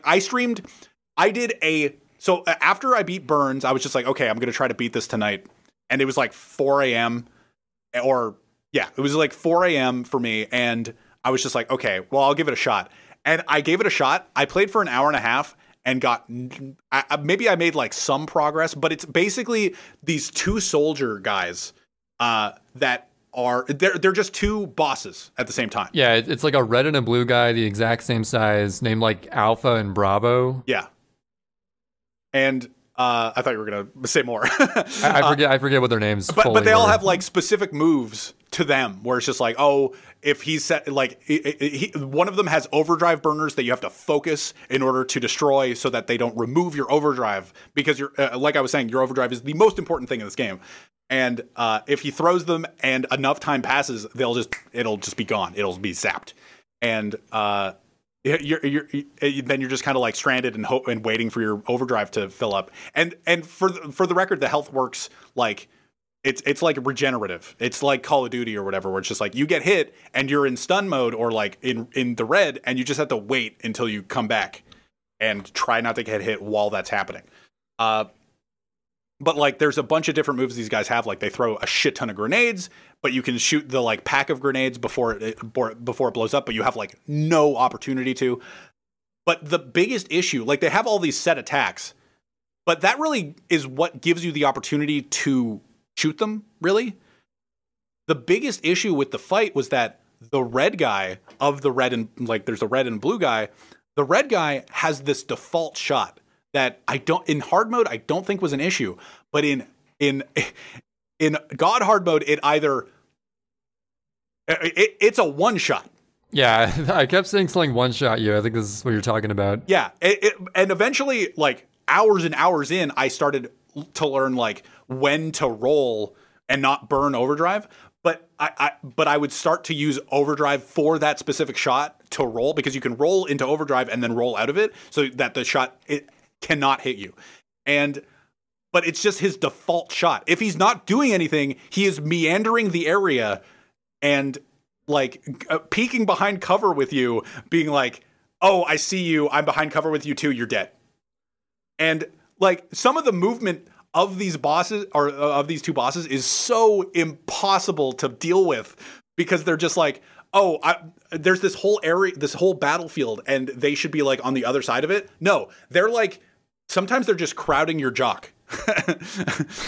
I streamed. So after I beat Burns, I was just like, okay, I'm gonna try to beat this tonight. And it was like 4 a.m. it was like 4 a.m. for me, and I was just like, okay, well, I'll give it a shot. And I gave it a shot. I played for an hour and a half and maybe I made like some progress, but it's basically these two soldier guys that they're just two bosses at the same time. Yeah, it's like a red and a blue guy, the exact same size, named like Alpha and Bravo. Yeah. And I thought you were gonna say more. I forget what their names. But they all have like specific moves to them, where it's just like, oh, if he's set one of them has overdrive burners that you have to focus in order to destroy, so that they don't remove your overdrive, because you're like I was saying, your overdrive is the most important thing in this game. And if he throws them and enough time passes, it'll just be gone. It'll be zapped. And then you're just kind of like stranded and waiting for your overdrive to fill up. And for the record, the health works like it's like regenerative. It's like Call of Duty or whatever, where it's just like you get hit and you're in stun mode or like in the red, and you just have to wait until you come back and try not to get hit while that's happening. But like there's a bunch of different moves these guys have. Like they throw a shit ton of grenades, but you can shoot the like pack of grenades before it blows up, but you have like no opportunity to. But the biggest issue, like they have all these set attacks, but that really is what gives you the opportunity to shoot them, really. The biggest issue with the fight was that the red guy of the red and like there's a red and blue guy, the red guy has this default shot that in hard mode I don't think was an issue, but in God hard mode it's a one shot. Yeah, I kept saying something one shot you. I think this is what you're talking about. Yeah, and eventually, like hours and hours in, I started to learn like when to roll and not burn overdrive. But I would start to use overdrive for that specific shot to roll, because you can roll into overdrive and then roll out of it, so that the shot cannot hit you. But it's just his default shot. If he's not doing anything, he is meandering the area and like peeking behind cover with you, being like, oh, I see you, I'm behind cover with you too, you're dead. And like some of the movement of these bosses, or of these two bosses, is so impossible to deal with, because they're just like, oh, there's this whole area, this whole battlefield, and they should be like on the other side of it. No, they're like, sometimes they're just crowding your jock.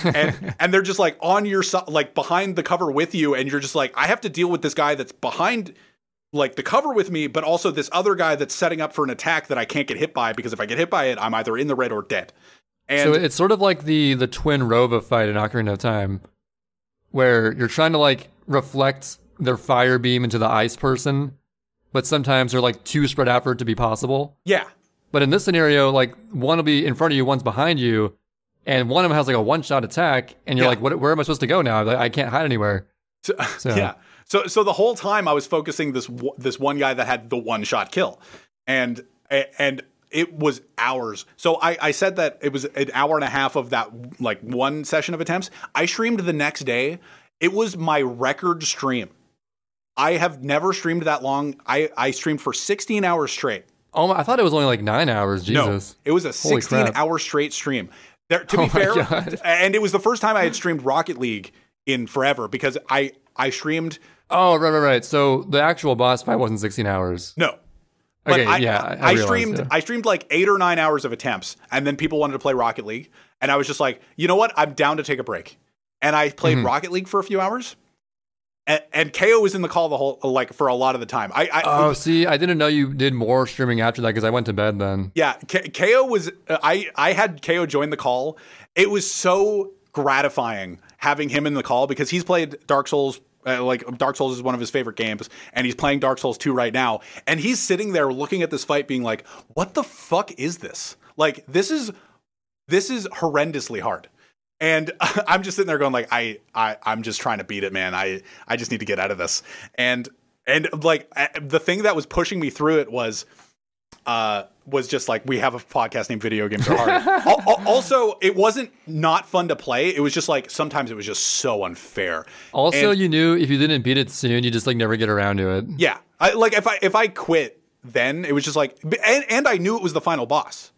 and they're just like on your side, like behind the cover with you, and you're just like, I have to deal with this guy that's behind like the cover with me, but also this other guy that's setting up for an attack that I can't get hit by, because if I get hit by it, I'm either in the red or dead. And so it's sort of like the twin Rova fight in Ocarina of Time, where you're trying to like reflect their fire beam into the ice person, but sometimes they're like too spread out for it to be possible. Yeah. But in this scenario, like one will be in front of you, one's behind you, and one of them has like a one-shot attack, and you're like, where am I supposed to go now? Like, I can't hide anywhere. So. Yeah. So the whole time I was focusing this one guy that had the one-shot kill, and it was hours. So I said that it was an hour and a half of that like one session of attempts. I streamed the next day. It was my record stream. I have never streamed that long. I streamed for 16 hours straight. Oh, I thought it was only like 9 hours. Jesus. No, it was a 16-hour straight stream. To be fair, and it was the first time I had streamed Rocket League in forever, because I streamed. Oh, right. So the actual boss fight wasn't 16 hours. No. Okay, But I streamed like 8 or 9 hours of attempts, and then people wanted to play Rocket League, and I was just like, you know what? I'm down to take a break. And I played Rocket League for a few hours. And KO was in the call the whole, like, for a lot of the time. See, I didn't know you did more streaming after that, because I went to bed then. Yeah, KO was, I had KO join the call. It was so gratifying having him in the call, because he's played Dark Souls, Dark Souls is one of his favorite games, and he's playing Dark Souls 2 right now. And he's sitting there looking at this fight being like, what the fuck is this? Like, this is horrendously hard. And I'm just sitting there going like, I'm just trying to beat it, man. I just need to get out of this. And like the thing that was pushing me through it was was just like, we have a podcast named Video Games Are Hard. Also, it wasn't not fun to play. It was just like, sometimes it was just so unfair. Also, you knew if you didn't beat it soon, you just like never get around to it. Yeah. If I quit then, it was just like, and I knew it was the final boss.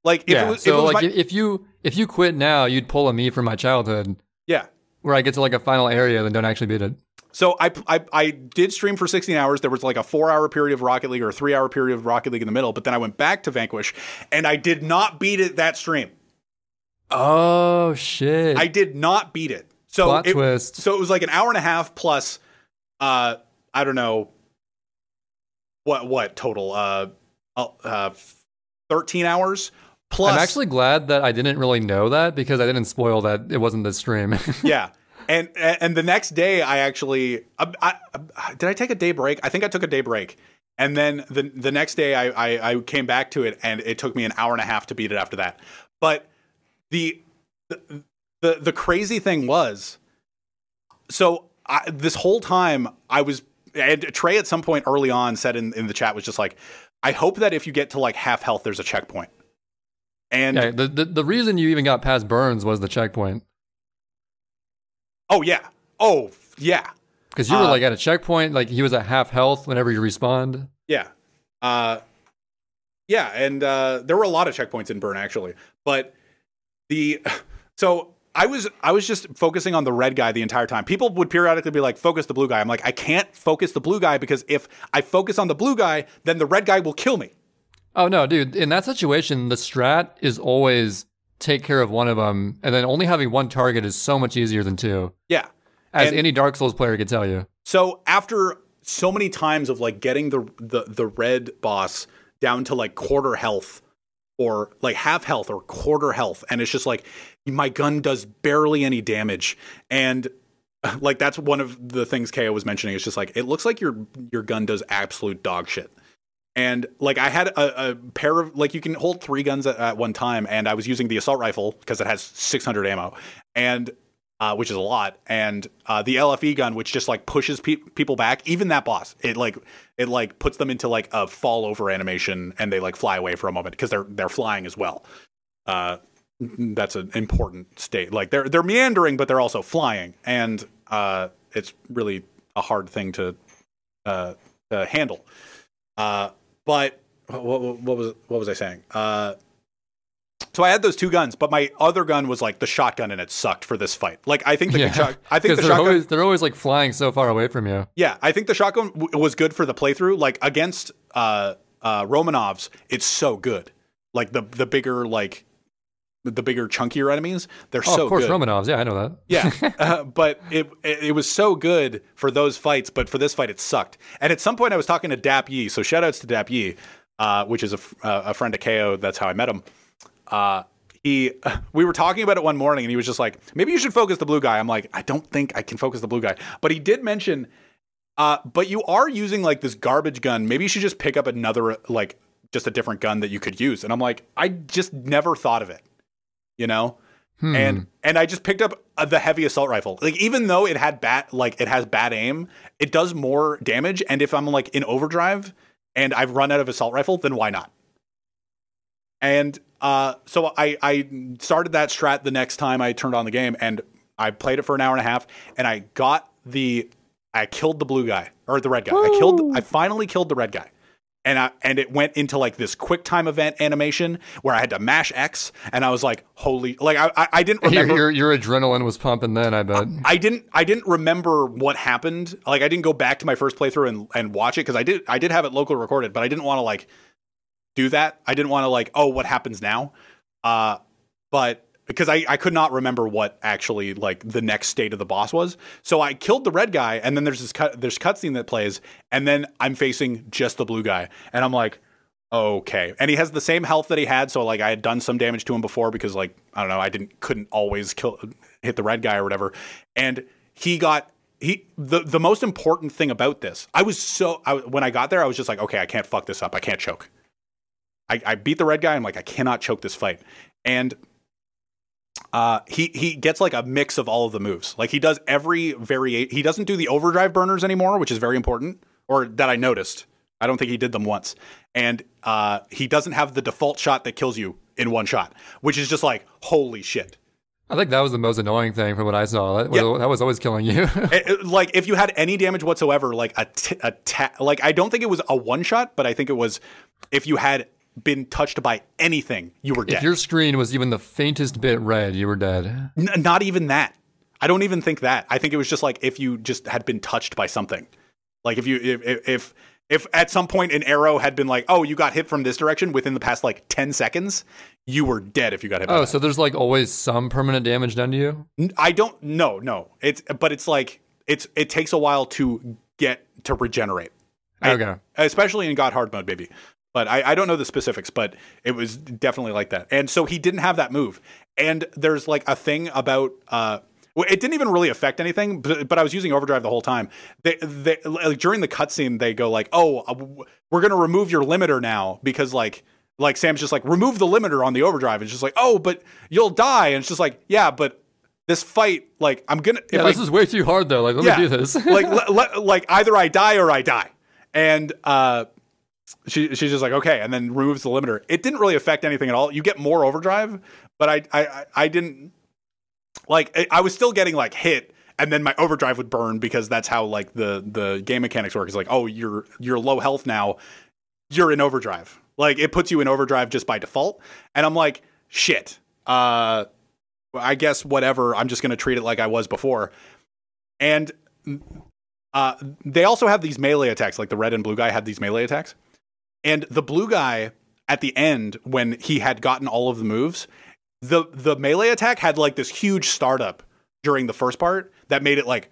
Like, if you quit now, you'd pull a me from my childhood. Yeah. Where I get to like a final area and don't actually beat it. So I did stream for 16 hours. There was like a 4-hour period of Rocket League or a 3-hour period of Rocket League in the middle. But then I went back to Vanquish, and I did not beat it that stream. Oh, shit. I did not beat it. So Plot twist. So it was like an hour and a half plus, I don't know, what total? 13 hours plus. I'm actually glad that I didn't really know that because I didn't spoil that it wasn't this stream. Yeah. And the next day, I actually did I take a day break? I think I took a day break, and then the next day I came back to it, and it took me an hour and a half to beat it after that. But the crazy thing was, so this whole time and Trey at some point early on said in the chat was just like, I hope that if you get to like half health, there's a checkpoint. And yeah, the reason you even got past Burns was the checkpoint. Oh, yeah. Oh, yeah. Because you were like at a checkpoint, like he was at half health whenever you respawned. Yeah. Yeah, and there were a lot of checkpoints in Burn, actually. But so I was just focusing on the red guy the entire time. People would periodically be like, focus the blue guy. I'm like, I can't focus the blue guy because if I focus on the blue guy, then the red guy will kill me. Oh, no, dude. In that situation, the strat is always take care of one of them, and then only having one target is so much easier than two. Yeah. As any Dark Souls player could tell you. So after so many times of like getting the red boss down to like quarter health or like half health or quarter health, and it's just like my gun does barely any damage, and like that's one of the things KO was mentioning. It's just like it looks like your gun does absolute dog shit. And like I had a pair of like you can hold 3 guns at one time, and I was using the assault rifle because it has 600 ammo, and which is a lot, and the LFE gun, which just like pushes people back. Even that boss, it puts them into like a fall over animation, and they like fly away for a moment because they're flying as well. That's an important state. Like they're meandering, but they're also flying, and it's really a hard thing to handle. But what was I saying? So I had those 2 guns, but my other gun was like the shotgun, and it sucked for this fight. Like I think the shotgun, they're always like flying so far away from you. Yeah, I think the shotgun was good for the playthrough. Like against Romanovs, it's so good. Like the bigger the bigger chunkier enemies, they're so good. Of course, Romanovs. Yeah, I know that. Yeah, but it was so good for those fights, but for this fight, it sucked. And at some point, I was talking to Dap Yi, so shout outs to Dap Yi, which is a friend of KO. That's how I met him. We were talking about it one morning, and he was just like, maybe you should focus the blue guy. I'm like, I don't think I can focus the blue guy. But he did mention, but you are using like this garbage gun. Maybe you should just pick up another, like just a different gun that you could use. And I'm like, I just never thought of it. You know, and I just picked up the heavy assault rifle. Like even though it has bad aim, it does more damage. And if I'm like in overdrive and I've run out of assault rifle, then why not? And so I started that strat the next time I turned on the game, and I played it for an hour and a half, and I killed the blue guy or the red guy. Woo! I finally killed the red guy. And it went into like this quick time event animation where I had to mash X, and I was like, holy, like I didn't remember. Your adrenaline was pumping then, I bet. I didn't remember what happened. Like I didn't go back to my first playthrough and watch it because I did have it local recorded, but I didn't want to like do that. I didn't want to like, oh, what happens now? But because I could not remember what actually like the next state of the boss was. So I killed the red guy, and then there's cutscene that plays, and then I'm facing just the blue guy, and I'm like, okay. And he has the same health that he had, so like I had done some damage to him before because like I don't know, couldn't always hit the red guy or whatever. And the most important thing about this, when I got there, I was just like, okay, I can't fuck this up. I can't choke. I beat the red guy. I'm like, I cannot choke this fight. And he gets like a mix of all of the moves. Like he does every variation. He doesn't do the overdrive burners anymore, which is very important, or that I noticed. I don't think he did them once. And he doesn't have the default shot that kills you in one shot, which is just like, holy shit. I think that was the most annoying thing from what I saw. That was always killing you. Like, if you had any damage whatsoever, like like, I don't think it was a one shot, but I think it was if you had been touched by anything, you were dead. If your screen was even the faintest bit red, you were dead. Not even that. I don't even think that. I think it was just like if you just had been touched by something. Like if at some point an arrow had been like, oh, you got hit from this direction within the past like 10 seconds, you were dead if you got hit by that. So there's like always some permanent damage done to you? I don't no. It's like it takes a while to get to regenerate. Okay. Especially in God Hard mode, baby. But I don't know the specifics, but it was definitely like that. And so he didn't have that move. And there's like a thing about it didn't even really affect anything, but I was using overdrive the whole time. They like, during the cutscene, they go like, "Oh, we're gonna remove your limiter now," because like Sam's just like, "Remove the limiter on the overdrive." It's just like, "Oh, but you'll die." And it's just like, "Yeah, but this fight, like, I'm gonna." This is way too hard though. Like, let me do this. like either I die or I die. And she's just like, okay, and then removes the limiter. It didn't really affect anything at all. You get more overdrive, but I didn't. Like, I was still getting like hit, and then my overdrive would burn because that's how like the game mechanics work. It's like, oh, you're low health now, you're in overdrive. Like, it puts you in overdrive just by default, and I'm like, shit. I guess whatever. I'm just gonna treat it like I was before. And they also have these melee attacks. Like the red and blue guy had these melee attacks, and the blue guy at the end, when he had gotten all of the moves, the melee attack had like this huge startup during the first part that made it like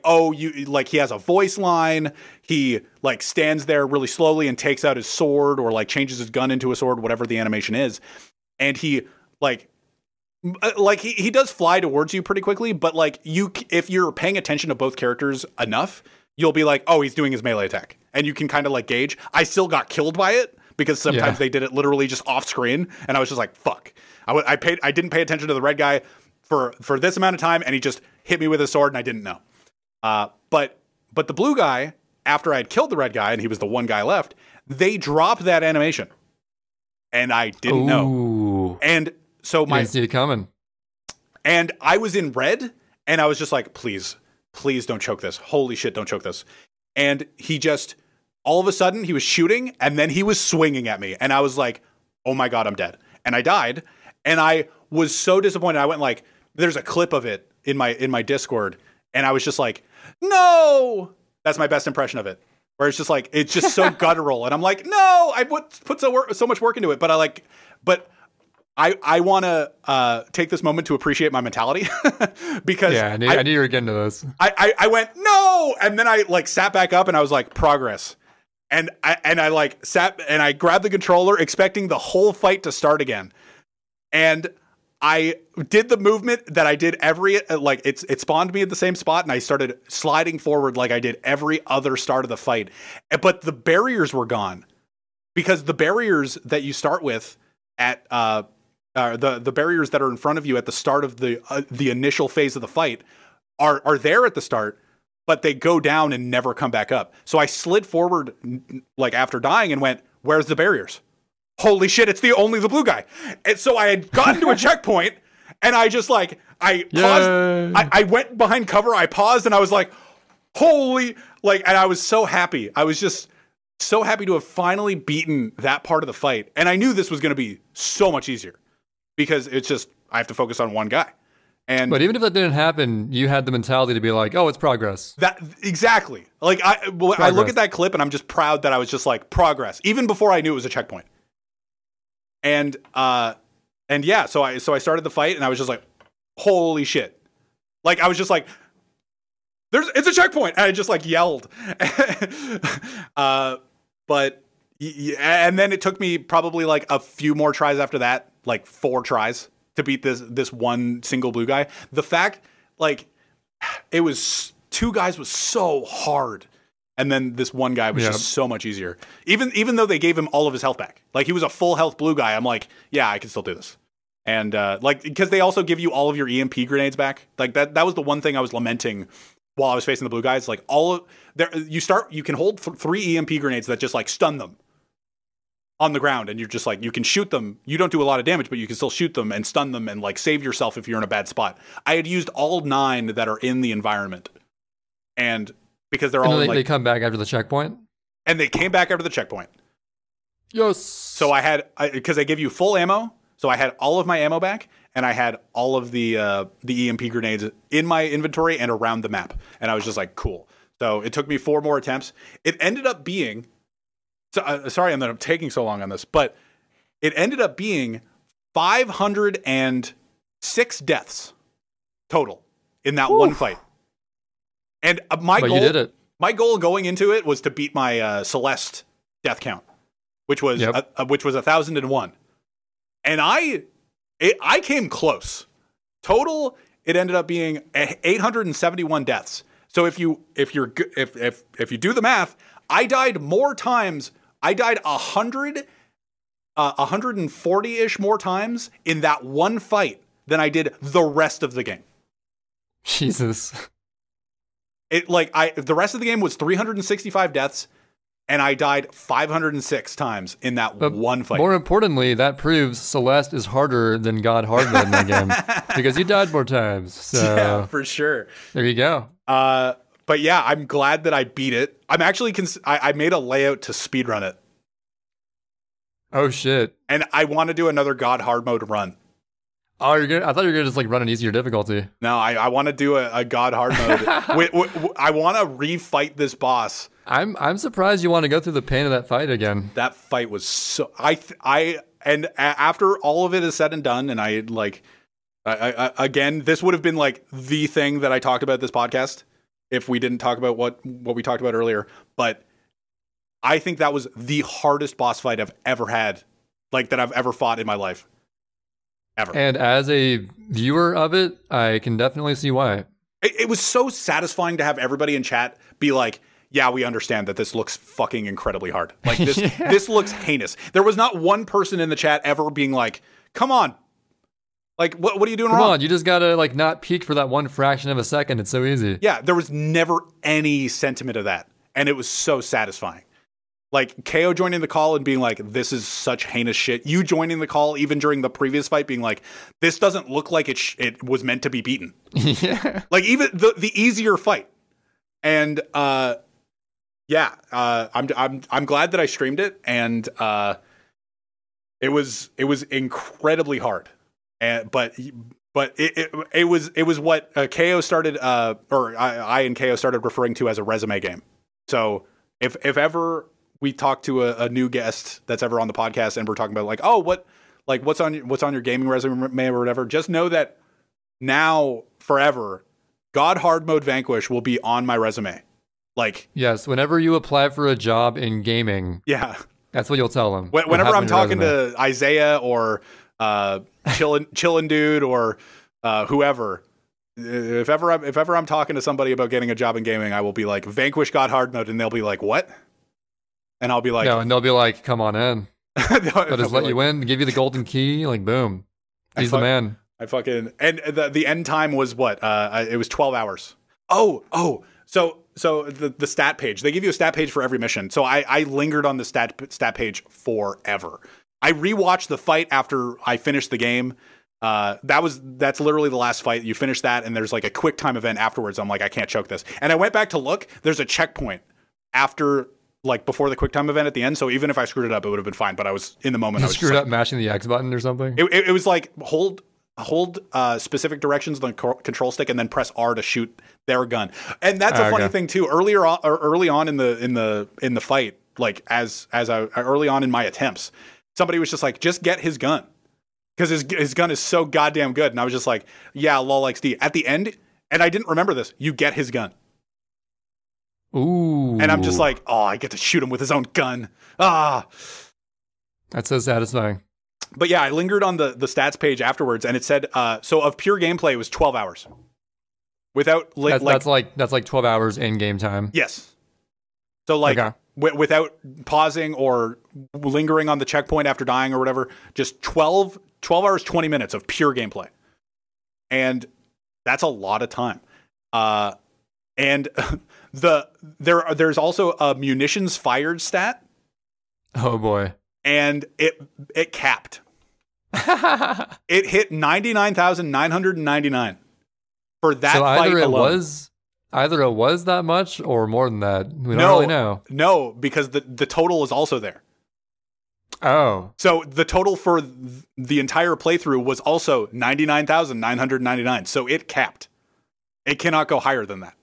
oh, you like, he has a voice line, he like stands there really slowly and takes out his sword or like changes his gun into a sword, whatever the animation is, and he like he does fly towards you pretty quickly, but like if you're paying attention to both characters enough, you'll be like, oh, he's doing his melee attack, and you can kind of like gauge. I still got killed by it because sometimes they did it literally just off screen, and I was just like, fuck. I didn't pay attention to the red guy for this amount of time, and he just hit me with his sword, and I didn't know. But the blue guy, after I had killed the red guy and he was the one guy left, they dropped that animation, and I didn't know. And so I didn't see it coming. And I was in red, and I was just like, please don't choke this. Holy shit, don't choke this. And he just, all of a sudden, he was shooting, and then he was swinging at me, and I was like, oh my God, I'm dead. And I died, and I was so disappointed. I went like, there's a clip of it in my Discord, and I was just like, no! That's my best impression of it. Where it's just like, it's just so guttural, and I'm like, no! I put so much work into it, but I want to take this moment to appreciate my mentality because I knew you were getting to this. I went, no! And then I like sat back up, and I was like, progress. And I like sat, and I grabbed the controller expecting the whole fight to start again. And I did the movement that I did it spawned me at the same spot, and I started sliding forward like I did every other start of the fight. But the barriers were gone, because the barriers that you start with at the barriers that are in front of you at the start of the initial phase of the fight are there at the start, but they go down and never come back up. So I slid forward like after dying and went, where's the barriers? Holy shit, it's only the blue guy. And so I had gotten to a checkpoint, and I just like, I paused. I went behind cover, I paused, and I was like, holy, like, and I was so happy. I was just so happy to have finally beaten that part of the fight. And I knew this was going to be so much easier, because it's just, I have to focus on one guy. But even if that didn't happen, you had the mentality to be like, oh, it's progress. That exactly. Like, I look at that clip, and I'm just proud that I was just like, progress, even before I knew it was a checkpoint. And yeah, so I started the fight, and I was just like, holy shit. Like, I was just like, it's a checkpoint. And I just like yelled. But and then it took me probably like a few more tries after that, like 4 tries to beat this one single blue guy. The fact, like, it was 2 guys was so hard, and then this one guy was just so much easier. Even though they gave him all of his health back, like, he was a full health blue guy. I'm like, yeah, I can still do this. And like, because they also give you all of your EMP grenades back. Like, that was the one thing I was lamenting while I was facing the blue guys, like you can hold 3 EMP grenades that just like stun them on the ground, and you're just like, you can shoot them. You don't do a lot of damage, but you can still shoot them and stun them and like save yourself if you're in a bad spot. I had used all 9 that are in the environment, and because they're all they come back after the checkpoint, and they came back after the checkpoint. Yes. So because they give you full ammo, so I had all of my ammo back, and I had all of the EMP grenades in my inventory and around the map, and I was just like, cool. So it took me 4 more attempts. It ended up being, sorry I'm taking so long on this, but it ended up being 506 deaths total in that one fight. And my goal going into it was to beat my Celeste death count, which was 1,001, and I came close. Total, it ended up being 871 deaths. So if you do the math, I died more times. I died 140-ish more times in that one fight than I did the rest of the game. Jesus. The rest of the game was 365 deaths, and I died 506 times in that one fight. More importantly, that proves Celeste is harder than God Hard Mode in that game because you died more times. So yeah, for sure. There you go. But yeah, I'm glad that I beat it. I'm actually I made a layout to speedrun it. Oh shit! And I want to do another God Hard Mode run. Oh, you're good. I thought you were gonna just like run an easier difficulty. No, I want to do a God Hard Mode. I want to refight this boss. I'm surprised you want to go through the pain of that fight again. That fight was so and after all of it is said and done, and I again, this would have been like the thing that I talked about this podcast if we didn't talk about what we talked about earlier. But I think that was the hardest boss fight I've ever had, like that I've ever fought in my life. Ever. And as a viewer of it, I can definitely see why. It was so satisfying to have everybody in chat be like, yeah, we understand that this looks fucking incredibly hard. Like this, this looks heinous. There was not one person in the chat ever being like, come on. Like, what are you doing wrong? Come on, you just gotta like not peek for that one fraction of a second. It's so easy. Yeah, there was never any sentiment of that. And it was so satisfying. Like, KO joining the call and being like, this is such heinous shit. You joining the call even during the previous fight being like, this doesn't look like it was meant to be beaten. Yeah. Like, even the easier fight. And, I'm glad that I streamed it, and it was incredibly hard. But it was what KO started, or I and KO started referring to as a resume game. So if ever we talk to a new guest that's ever on the podcast and we're talking about like, oh, what's on your gaming resume or whatever, just know that now forever, God Hard Mode Vanquish will be on my resume. Like, yes, whenever you apply for a job in gaming, yeah, that's what you'll tell them. Whenever I'm talking to Isaiah or Chillin' Dude or whoever, if ever I'm talking to somebody about getting a job in gaming, I will be like, Vanquish God Hard Mode, and they'll be like, what? And I'll be like, no, and they'll be like, come on in. They'll just let you in, give you the golden key, like boom, he's the man. And the end time was what? It was 12 hours. So the stat page, they give you a stat page for every mission. So I lingered on the stat page forever. I rewatched the fight after I finished the game. That's literally the last fight. You finish that, and there's like a quick time event afterwards. I'm like, I can't choke this. And I went back to look. There's a checkpoint after, like, before the quick time event at the end. So even if I screwed it up, it would have been fine. But I was in the moment. You I was screwed up mashing the X button or something. It was like hold specific directions on the control stick and then press R to shoot their gun. And that's a funny thing too. Early on in the fight, like as I early on in my attempts, somebody was just like, just get his gun. Because his gun is so goddamn good. And I was just like, yeah, lol XD. At the end, and I didn't remember this, you get his gun. Ooh. And I'm just like, oh, I get to shoot him with his own gun. Ah. That's so satisfying. But yeah, I lingered on the stats page afterwards, and it said, so of pure gameplay, it was 12 hours. Without that's like 12 hours in game time. Yes. So like without pausing or lingering on the checkpoint after dying or whatever, just 12 hours, 20 minutes of pure gameplay. And that's a lot of time. And there's also a munitions fired stat. Oh boy. And it capped. It hit 99,999 for that fight alone. Either it was that much or more than that. We don't really know. No, because the total is also there. Oh. So the total for the entire playthrough was also 99,999. So it capped. It cannot go higher than that.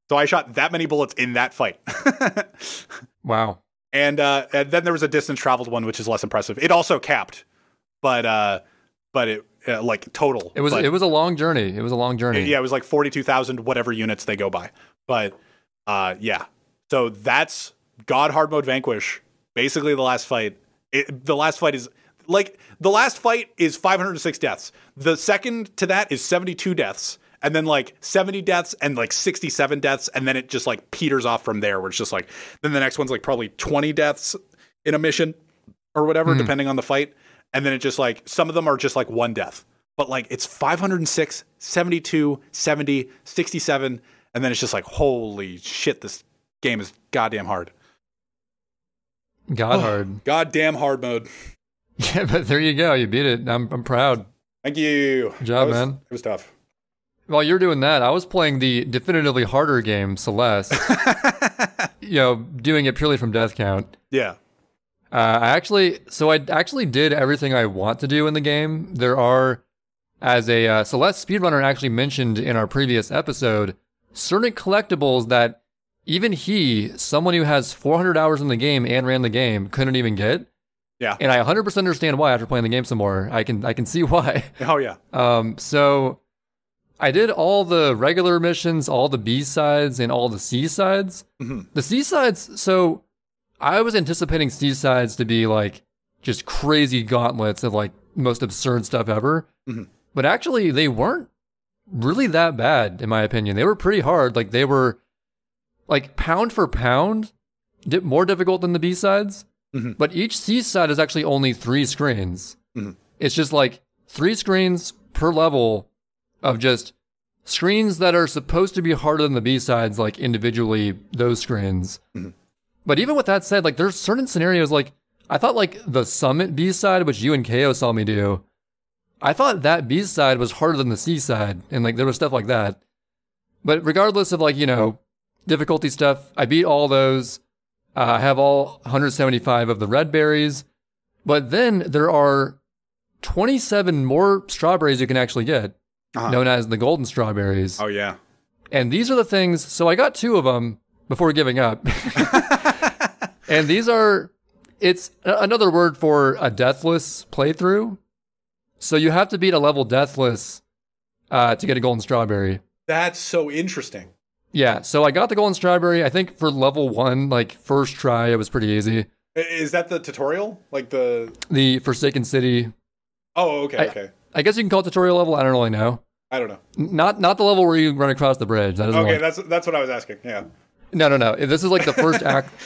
So I shot that many bullets in that fight. Wow. And then there was a distance traveled one, which is less impressive. It also capped, but it like total. It was a long journey. It was a long journey. Yeah, it was like 42,000 whatever units they go by. But yeah, so that's God Hard Mode Vanquish. Basically, the last fight. The last fight is 506 deaths. The second to that is 72 deaths. And then like 70 deaths and like 67 deaths. And then it just like peters off from there, where it's just like, then the next one's like probably 20 deaths in a mission or whatever, depending on the fight. And then it just like, some of them are just like one death. But like it's 506, 72, 70, 67. And then it's just like, holy shit, this game is goddamn hard. Hard. Goddamn hard mode. Yeah, but there you go. You beat it. I'm proud. Thank you. Good job, man. It was tough. While you're doing that, I was playing the definitively harder game, Celeste. Doing it purely from death count. Yeah. I actually did everything I want to do in the game. There are, as a Celeste speedrunner actually mentioned in our previous episode, certain collectibles that even someone who has 400 hours in the game and ran the game, couldn't even get. Yeah. And I 100% understand why after playing the game some more. I can see why. Oh, yeah. So I did all the regular missions, all the B-sides, and all the C-sides. Mm-hmm. The C-sides, so I was anticipating C-sides to be like just crazy gauntlets of like most absurd stuff ever. Mm-hmm. But actually, they weren't really that bad, in my opinion. They were pretty hard. Like, they were like pound for pound, more difficult than the B-sides. Mm-hmm. But each C-side is actually only 3 screens. Mm-hmm. It's just like 3 screens per level of just screens that are supposed to be harder than the B-sides, like individually, those screens. Mm-hmm. But even with that said, like there's certain scenarios, like I thought like the Summit B-side, which you and KO saw me do, I thought that B-side was harder than the C-side, and like there was stuff like that. But regardless of like, difficulty stuff, I beat all those. I have all 175 of the red berries. But then there are 27 more strawberries you can actually get, known as the golden strawberries. Oh, yeah. And these are the things, so I got 2 of them before giving up. And it's another word for a deathless playthrough. So you have to beat a level deathless to get a golden strawberry. That's so interesting. Yeah, so I got the golden strawberry. I think for level 1, like first try, it was pretty easy. Is that the tutorial? Like the Forsaken City? Oh, okay. I guess you can call it tutorial level. I don't really know. I don't know. Not the level where you run across the bridge. That isn't okay. That's what I was asking. Yeah. No. This is like the first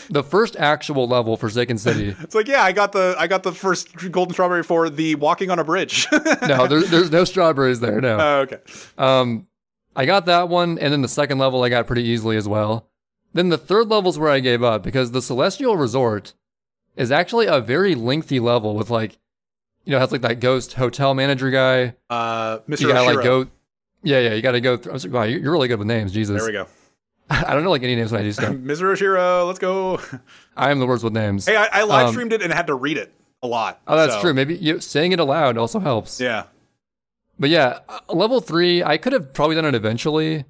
the first actual level for Forsaken City. It's like, yeah, I got the first golden strawberry for the walking on a bridge. No, there's no strawberries there. No. Oh, okay. I got that one, and then the second level I got pretty easily as well. Then the third level is where I gave up, because the Celestial Resort is actually a very lengthy level with like, it has like that ghost hotel manager guy. Mr. You gotta Oshiro. like go. Yeah, you gotta go through. I was like, wow, you're really good with names, Jesus. There we go. I don't know like any names when I do stuff. Mr. Oshiro, let's go. I am the worst with names. Hey, I live streamed it and had to read it a lot. Oh, that's true. Maybe saying it aloud also helps. Yeah. But yeah, level 3, I could have probably done it eventually,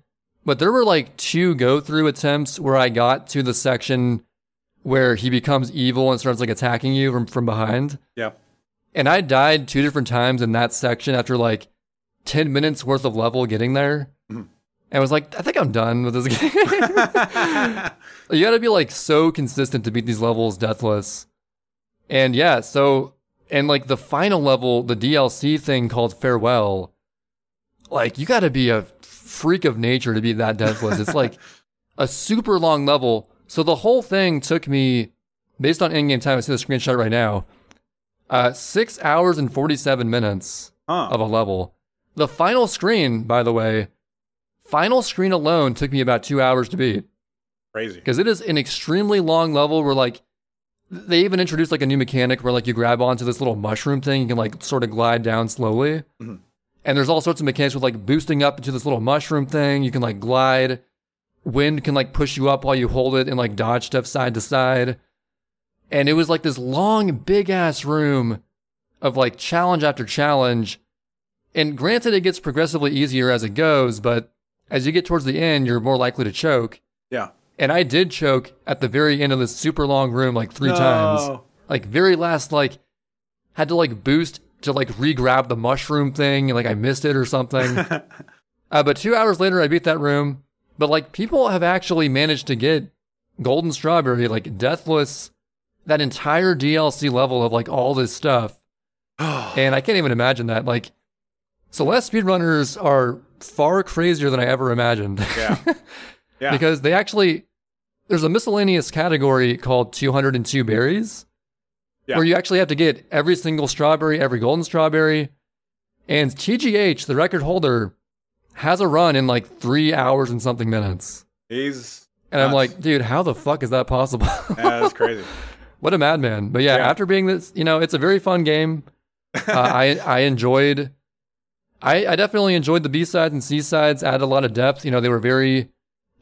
but there were like 2 go-through attempts where I got to the section where he becomes evil and starts like attacking you from behind. Yeah. And I died 2 different times in that section after like 10 minutes worth of level getting there. Mm-hmm. And I was like, I think I'm done with this game. You gotta be like so consistent to beat these levels deathless. And yeah, and like the final level, the DLC thing called Farewell, like you gotta be a freak of nature to beat that deathless. It's like a super long level. So the whole thing took me, based on in-game time, I see the screenshot right now, 6 hours and 47 minutes of a level. The final screen, by the way, final screen alone took me about 2 hours to beat. Crazy. Because it is an extremely long level where, like, they even introduced, like, a new mechanic where, like, you grab onto this little mushroom thing, you can, like, sort of glide down slowly. Mm-hmm. And there's all sorts of mechanics with, like, boosting up into this little mushroom thing. You can, like, glide. Wind can, like, push you up while you hold it and, like, dodge stuff side to side. And it was, like, this long, big-ass room of, like, challenge after challenge. And granted, it gets progressively easier as it goes, but as you get towards the end, you're more likely to choke. Yeah. And I did choke at the very end of this super long room, like 3 times. Like, very last, like, had to, like, boost to, like, re-grab the mushroom thing, and, like, I missed it or something. But 2 hours later, I beat that room. But, like, people have actually managed to get Golden Strawberry, like, deathless, that entire DLC level of, like, all this stuff. And I can't even imagine that. Like, Celeste speedrunners are far crazier than I ever imagined. Yeah. Yeah. Because they actually, there's a miscellaneous category called 202 berries. Yeah. Where you actually have to get every single strawberry, every golden strawberry. And TGH, the record holder, has a run in like 3 hours and something minutes. He's and nuts. I'm like, dude, how the fuck is that possible? Yeah, that's crazy. What a madman. But yeah, after being this, you know, it's a very fun game. I definitely enjoyed the B-sides and C-sides, added a lot of depth. You know, they were very,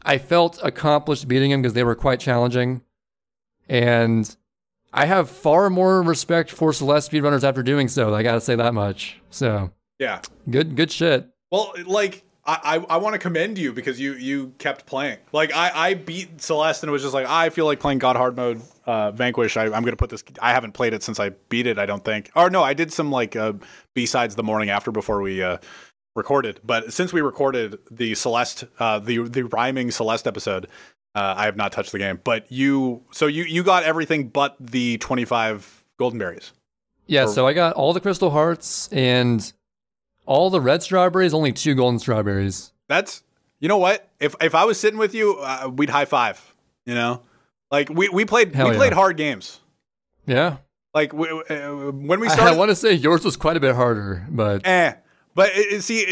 I felt accomplished beating them because they were quite challenging. And I have far more respect for Celeste speedrunners after doing so. I gotta say that much. So yeah, good shit. Well, like I want to commend you because you kept playing. Like I beat Celeste and it was just like I feel like playing God Hard mode. Vanquish. I'm gonna put this. I haven't played it since I beat it. I don't think. Or no, I did some like B-sides the morning after before we recorded. But since we recorded the Celeste, the rhyming Celeste episode. I have not touched the game, but you got everything but the 25 golden berries. Yeah, so I got all the crystal hearts and all the red strawberries, only 2 golden strawberries. That's, you know what? If I was sitting with you, we'd high five, you know? Like we played hard games. Yeah. Like when we started, I want to say yours was quite a bit harder, but But the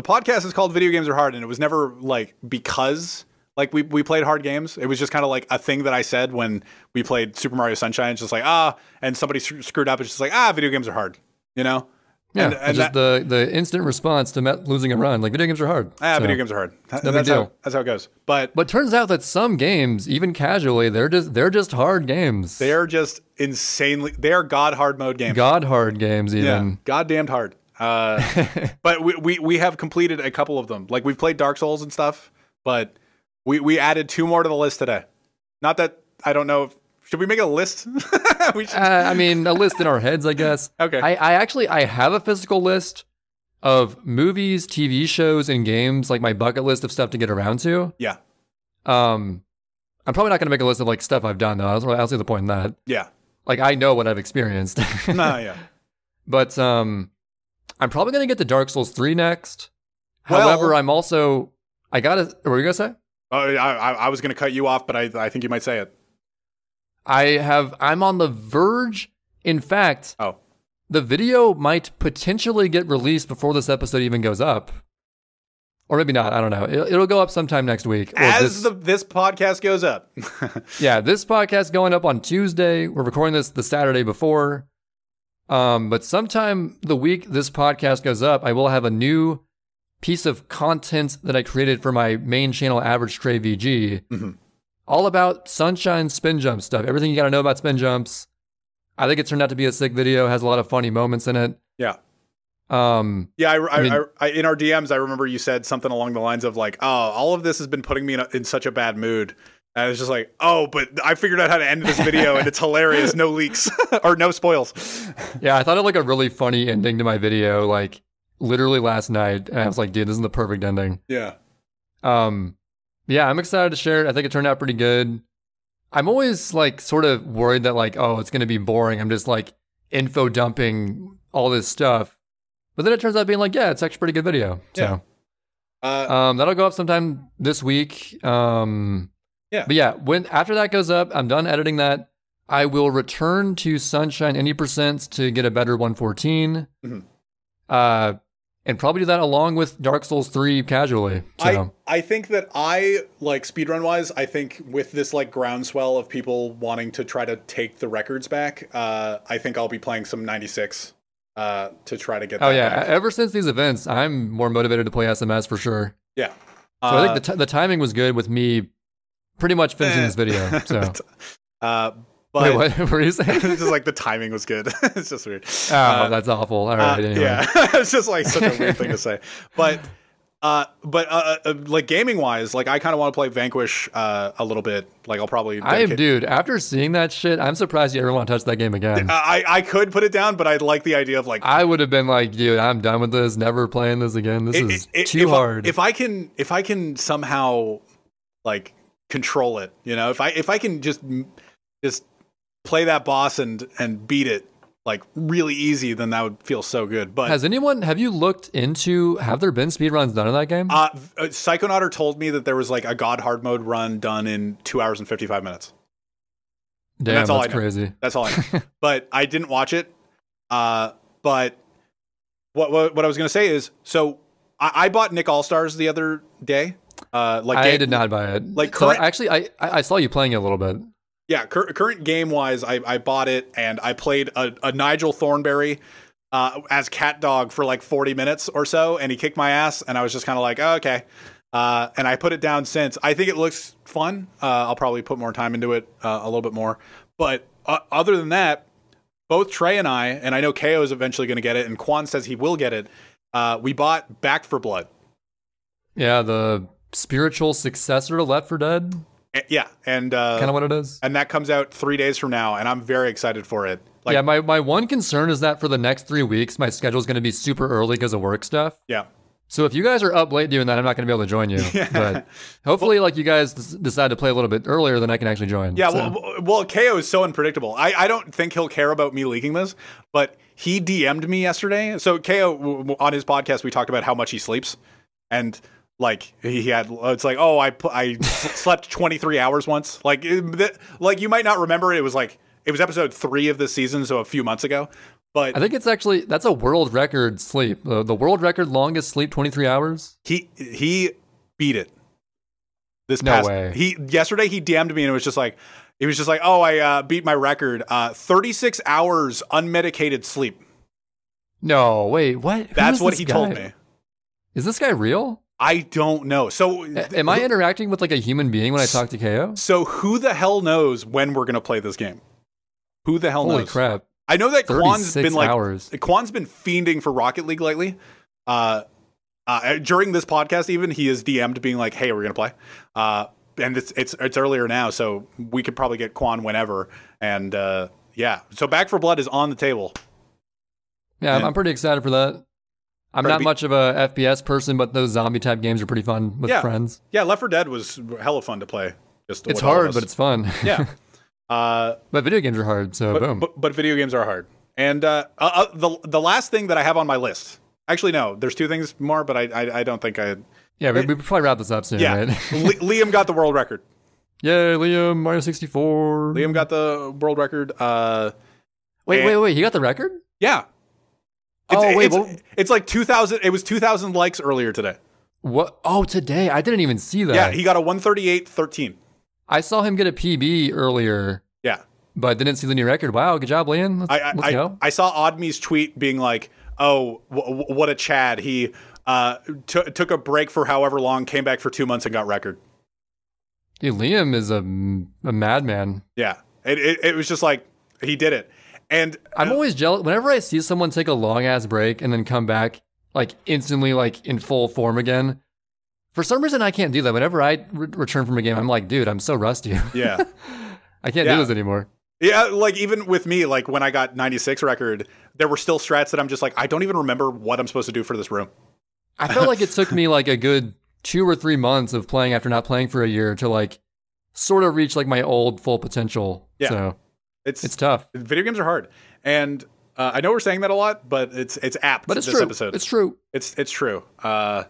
podcast is called Video Games Are Hard, and it was never like because like we played hard games. It was just kind of like a thing that I said when we played Super Mario Sunshine. It's just like and somebody screwed up. It's just like video games are hard, you know. Yeah, and just the instant response to losing a run. Like, video games are hard. Video games are hard. No big deal. That's how it goes. But turns out that some games, even casually, they're just hard games. They're just insanely. They are God hard mode games. God hard games, even. Yeah, goddamned hard. But we have completed a couple of them. Like, we've played Dark Souls and stuff, but we added 2 more to the list today. Not that I don't know if. Should we make a list? I mean, a list in our heads, I guess. Okay. I have a physical list of movies, TV shows, and games, like my bucket list of stuff to get around to. Yeah. I'm probably not going to make a list of like stuff I've done, though. I don't see the point in that. Yeah. Like, I know what I've experienced. Yeah. But I'm probably going to get to Dark Souls 3 next. However, I'm also... What were you going to say? I was going to cut you off, but I think you might say it. I'm on the verge. In fact, the video might potentially get released before this episode even goes up. Or maybe not. I don't know. It'll go up sometime next week. As this podcast goes up. Yeah, this podcast going up on Tuesday. We're recording this the Saturday before. But sometime the week this podcast goes up, I will have a new piece of content that I created for my main channel, Average Trey VG. Mm-hmm. All about Sunshine spin jump stuff. Everything you got to know about spin jumps. I think it turned out to be a sick video. Has a lot of funny moments in it. Yeah. I mean, in our DMs, I remember you said something along the lines of like, all of this has been putting me in such a bad mood. And I was just like, but I figured out how to end this video and it's hilarious. No leaks or no spoils. Yeah, I thought of like a really funny ending to my video, like literally last night. And I was like, dude, this is the perfect ending. Yeah. Yeah, I'm excited to share it. I think it turned out pretty good. I'm always like sort of worried that like, it's going to be boring. I'm just like info dumping all this stuff. But then it turns out being like, yeah, it's actually a pretty good video. So that'll go up sometime this week. Yeah. But yeah, after that goes up, I'm done editing that. I will return to Sunshine any % to get a better 114. Mm-hmm. and probably do that along with Dark Souls 3 casually. So. I think that like speedrun wise, I think with this like groundswell of people wanting to try to take the records back, I think I'll be playing some 96 to try to get that back. Ever since these events, I'm more motivated to play SMS for sure. Yeah. So I think the timing was good with me pretty much finishing this video. So. But wait, what were you saying? It's just like the timing was good. It's just weird. Oh, that's awful. All right, anyway. Yeah, it's just like such a weird thing to say. But like gaming wise, like I kind of want to play Vanquish a little bit. Like I'll probably. Dude. After seeing that shit, I'm surprised you ever want to touch that game again. I could put it down, but I like the idea of like. I would have been like, dude, I'm done with this. Never playing this again. This is too hard. If I can somehow like control it, you know, if I can just play that boss and beat it like really easy, then that would feel so good. But have you looked into, have there been speedruns done in that game? Psychonauter told me that there was like a God hard mode run done in 2 hours and 55 minutes. Damn, that's crazy. That's all I know. But I didn't watch it. But what I was going to say is, so I bought Nick All-Stars the other day. I did not buy it. Like actually, I saw you playing it a little bit. Yeah, current game wise, I bought it and I played a Nigel Thornberry as cat dog for like 40 minutes or so, and he kicked my ass, and I was just kind of like, oh, okay. And I put it down since. I think it looks fun. I'll probably put more time into it a little bit more. But other than that, both Trey and I know KO is eventually going to get it, and Quan says he will get it. We bought Back 4 Blood. Yeah, the spiritual successor to Left 4 Dead. Yeah, and kind of what it is. And that comes out 3 days from now, and I'm very excited for it. Like, yeah, my one concern is that for the next 3 weeks, my schedule is going to be super early because of work stuff. Yeah. So if you guys are up late doing that, I'm not going to be able to join you. Yeah. But hopefully, like you guys decide to play a little bit earlier, then I can actually join. Yeah, so. well, KO is so unpredictable. I don't think he'll care about me leaking this, but he DM'd me yesterday. So KO, on his podcast, we talked about how much he sleeps, and like he had, it's like, oh, I slept 23 hours once. Like you might not remember it was episode 3 of this season, so a few months ago. But I think it's actually, that's a world record sleep. The world record longest sleep, 23 hours. He beat it. Way. Yesterday he DM'd me and he was just like, oh, I beat my record. 36 hours unmedicated sleep. No, wait, what? That's what he told me. Is this guy real? I don't know. So am I interacting with like a human being when I talk to KO? So who the hell knows when we're going to play this game? Who the hell knows? Holy crap. I know that Quan's been fiending for Rocket League lately. During this podcast, even he is DM'd being like, "Hey, we're gonna play," and it's earlier now, so we could probably get Quan whenever. And yeah, so Back 4 Blood is on the table. Yeah, I'm pretty excited for that. I'm not much of a FPS person, but those zombie type games are pretty fun with friends. Yeah, Left 4 Dead was hella fun to play. It's hard, but it's fun. Yeah. But video games are hard, so boom. But video games are hard. And the last thing that I have on my list, actually no, there's 2 things more, but I don't think I. Yeah, we probably wrap this up soon. Yeah, right? Liam got the world record. Yeah, Liam Mario 64. Liam got the world record. Wait, he got the record? Yeah. It's like 2,000. It was 2,000 likes earlier today. What? Oh, today? I didn't even see that. Yeah, he got a 138.13. I saw him get a PB earlier. Yeah. But didn't see the new record. Wow, good job, Liam. Let's go. I saw Oddme's tweet being like, oh, what a Chad. He took a break for however long, came back for 2 months and got record. Dude, Liam is a madman. Yeah. It was just like, he did it. And I'm always jealous. Whenever I see someone take a long-ass break and then come back like instantly like in full form again, for some reason I can't do that. Whenever I return from a game, I'm like, dude, I'm so rusty. Yeah. I can't do this anymore. Yeah, like even with me, like when I got 96 record, there were still strats that I'm just like, I don't even remember what I'm supposed to do for this room. I felt like it took me like a good 2 or 3 months of playing after not playing for a year to like sort of reach like my old full potential. Yeah. So it's tough. Video games are hard. And I know we're saying that a lot, but it's apt. But it's this true. Episode. It's true. It's true. But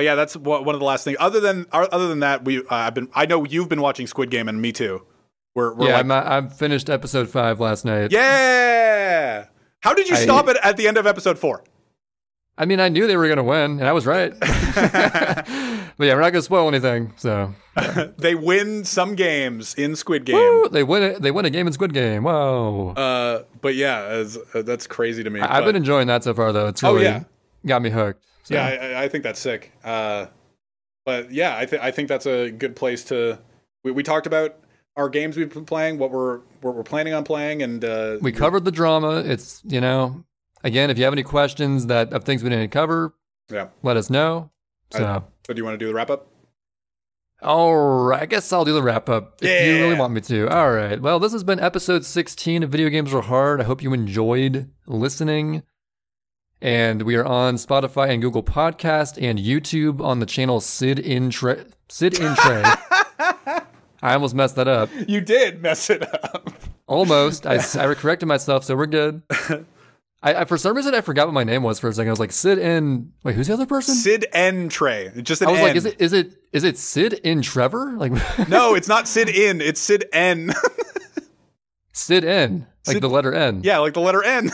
yeah, that's one of the last things. Other than that, I know you've been watching Squid Game, and me too. I finished episode 5 last night. Yeah. How did you stop it at the end of episode 4? I mean, I knew they were going to win, and I was right. But yeah, we're not going to spoil anything. So they win some games in Squid Game. Woo! They win it. They win a game in Squid Game. Whoa. But yeah, that's crazy to me. I've been enjoying that so far, though. It's really got me hooked. So. Yeah, I think that's sick. But yeah, I think that's a good place to. We talked about our games we've been playing, what we're planning on playing, and we covered the drama. It's again, if you have any questions of things we didn't cover, let us know. So do you want to do the wrap up? All right, I guess I'll do the wrap up if you really want me to. All right. Well, this has been episode 16 of Video Games Are Hard. I hope you enjoyed listening. And we are on Spotify and Google Podcast and YouTube on the channel Sid in Trey. I almost messed that up. You did mess it up. Almost. I corrected myself, so we're good. I for some reason I forgot what my name was for a second. I was like Sid in. Wait, who's the other person? Sid N Trey. Just an I was N. like, is it Sid in Trevor? Like no, it's not Sid in. It's Sid N. Sid N, like Sid, the letter N. Yeah, like the letter N.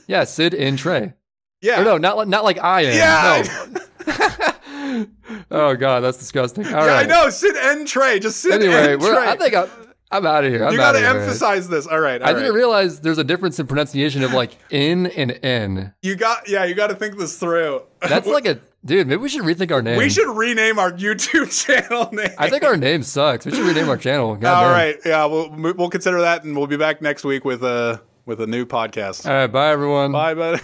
Yeah, Sid in Trey. Yeah. Or no, not like I am. Yeah. No. Oh god, that's disgusting. All right. I know. Sid N Trey. Just Sid N Trey. I think I'm out of here. You got to emphasize this. All right. I didn't realize there's a difference in pronunciation of like in and n. You got to think this through. That's like dude, maybe we should rethink our name. We should rename our YouTube channel name. I think our name sucks. We should rename our channel. All right. Yeah, we'll consider that, and we'll be back next week with a new podcast. All right, bye everyone. Bye, buddy.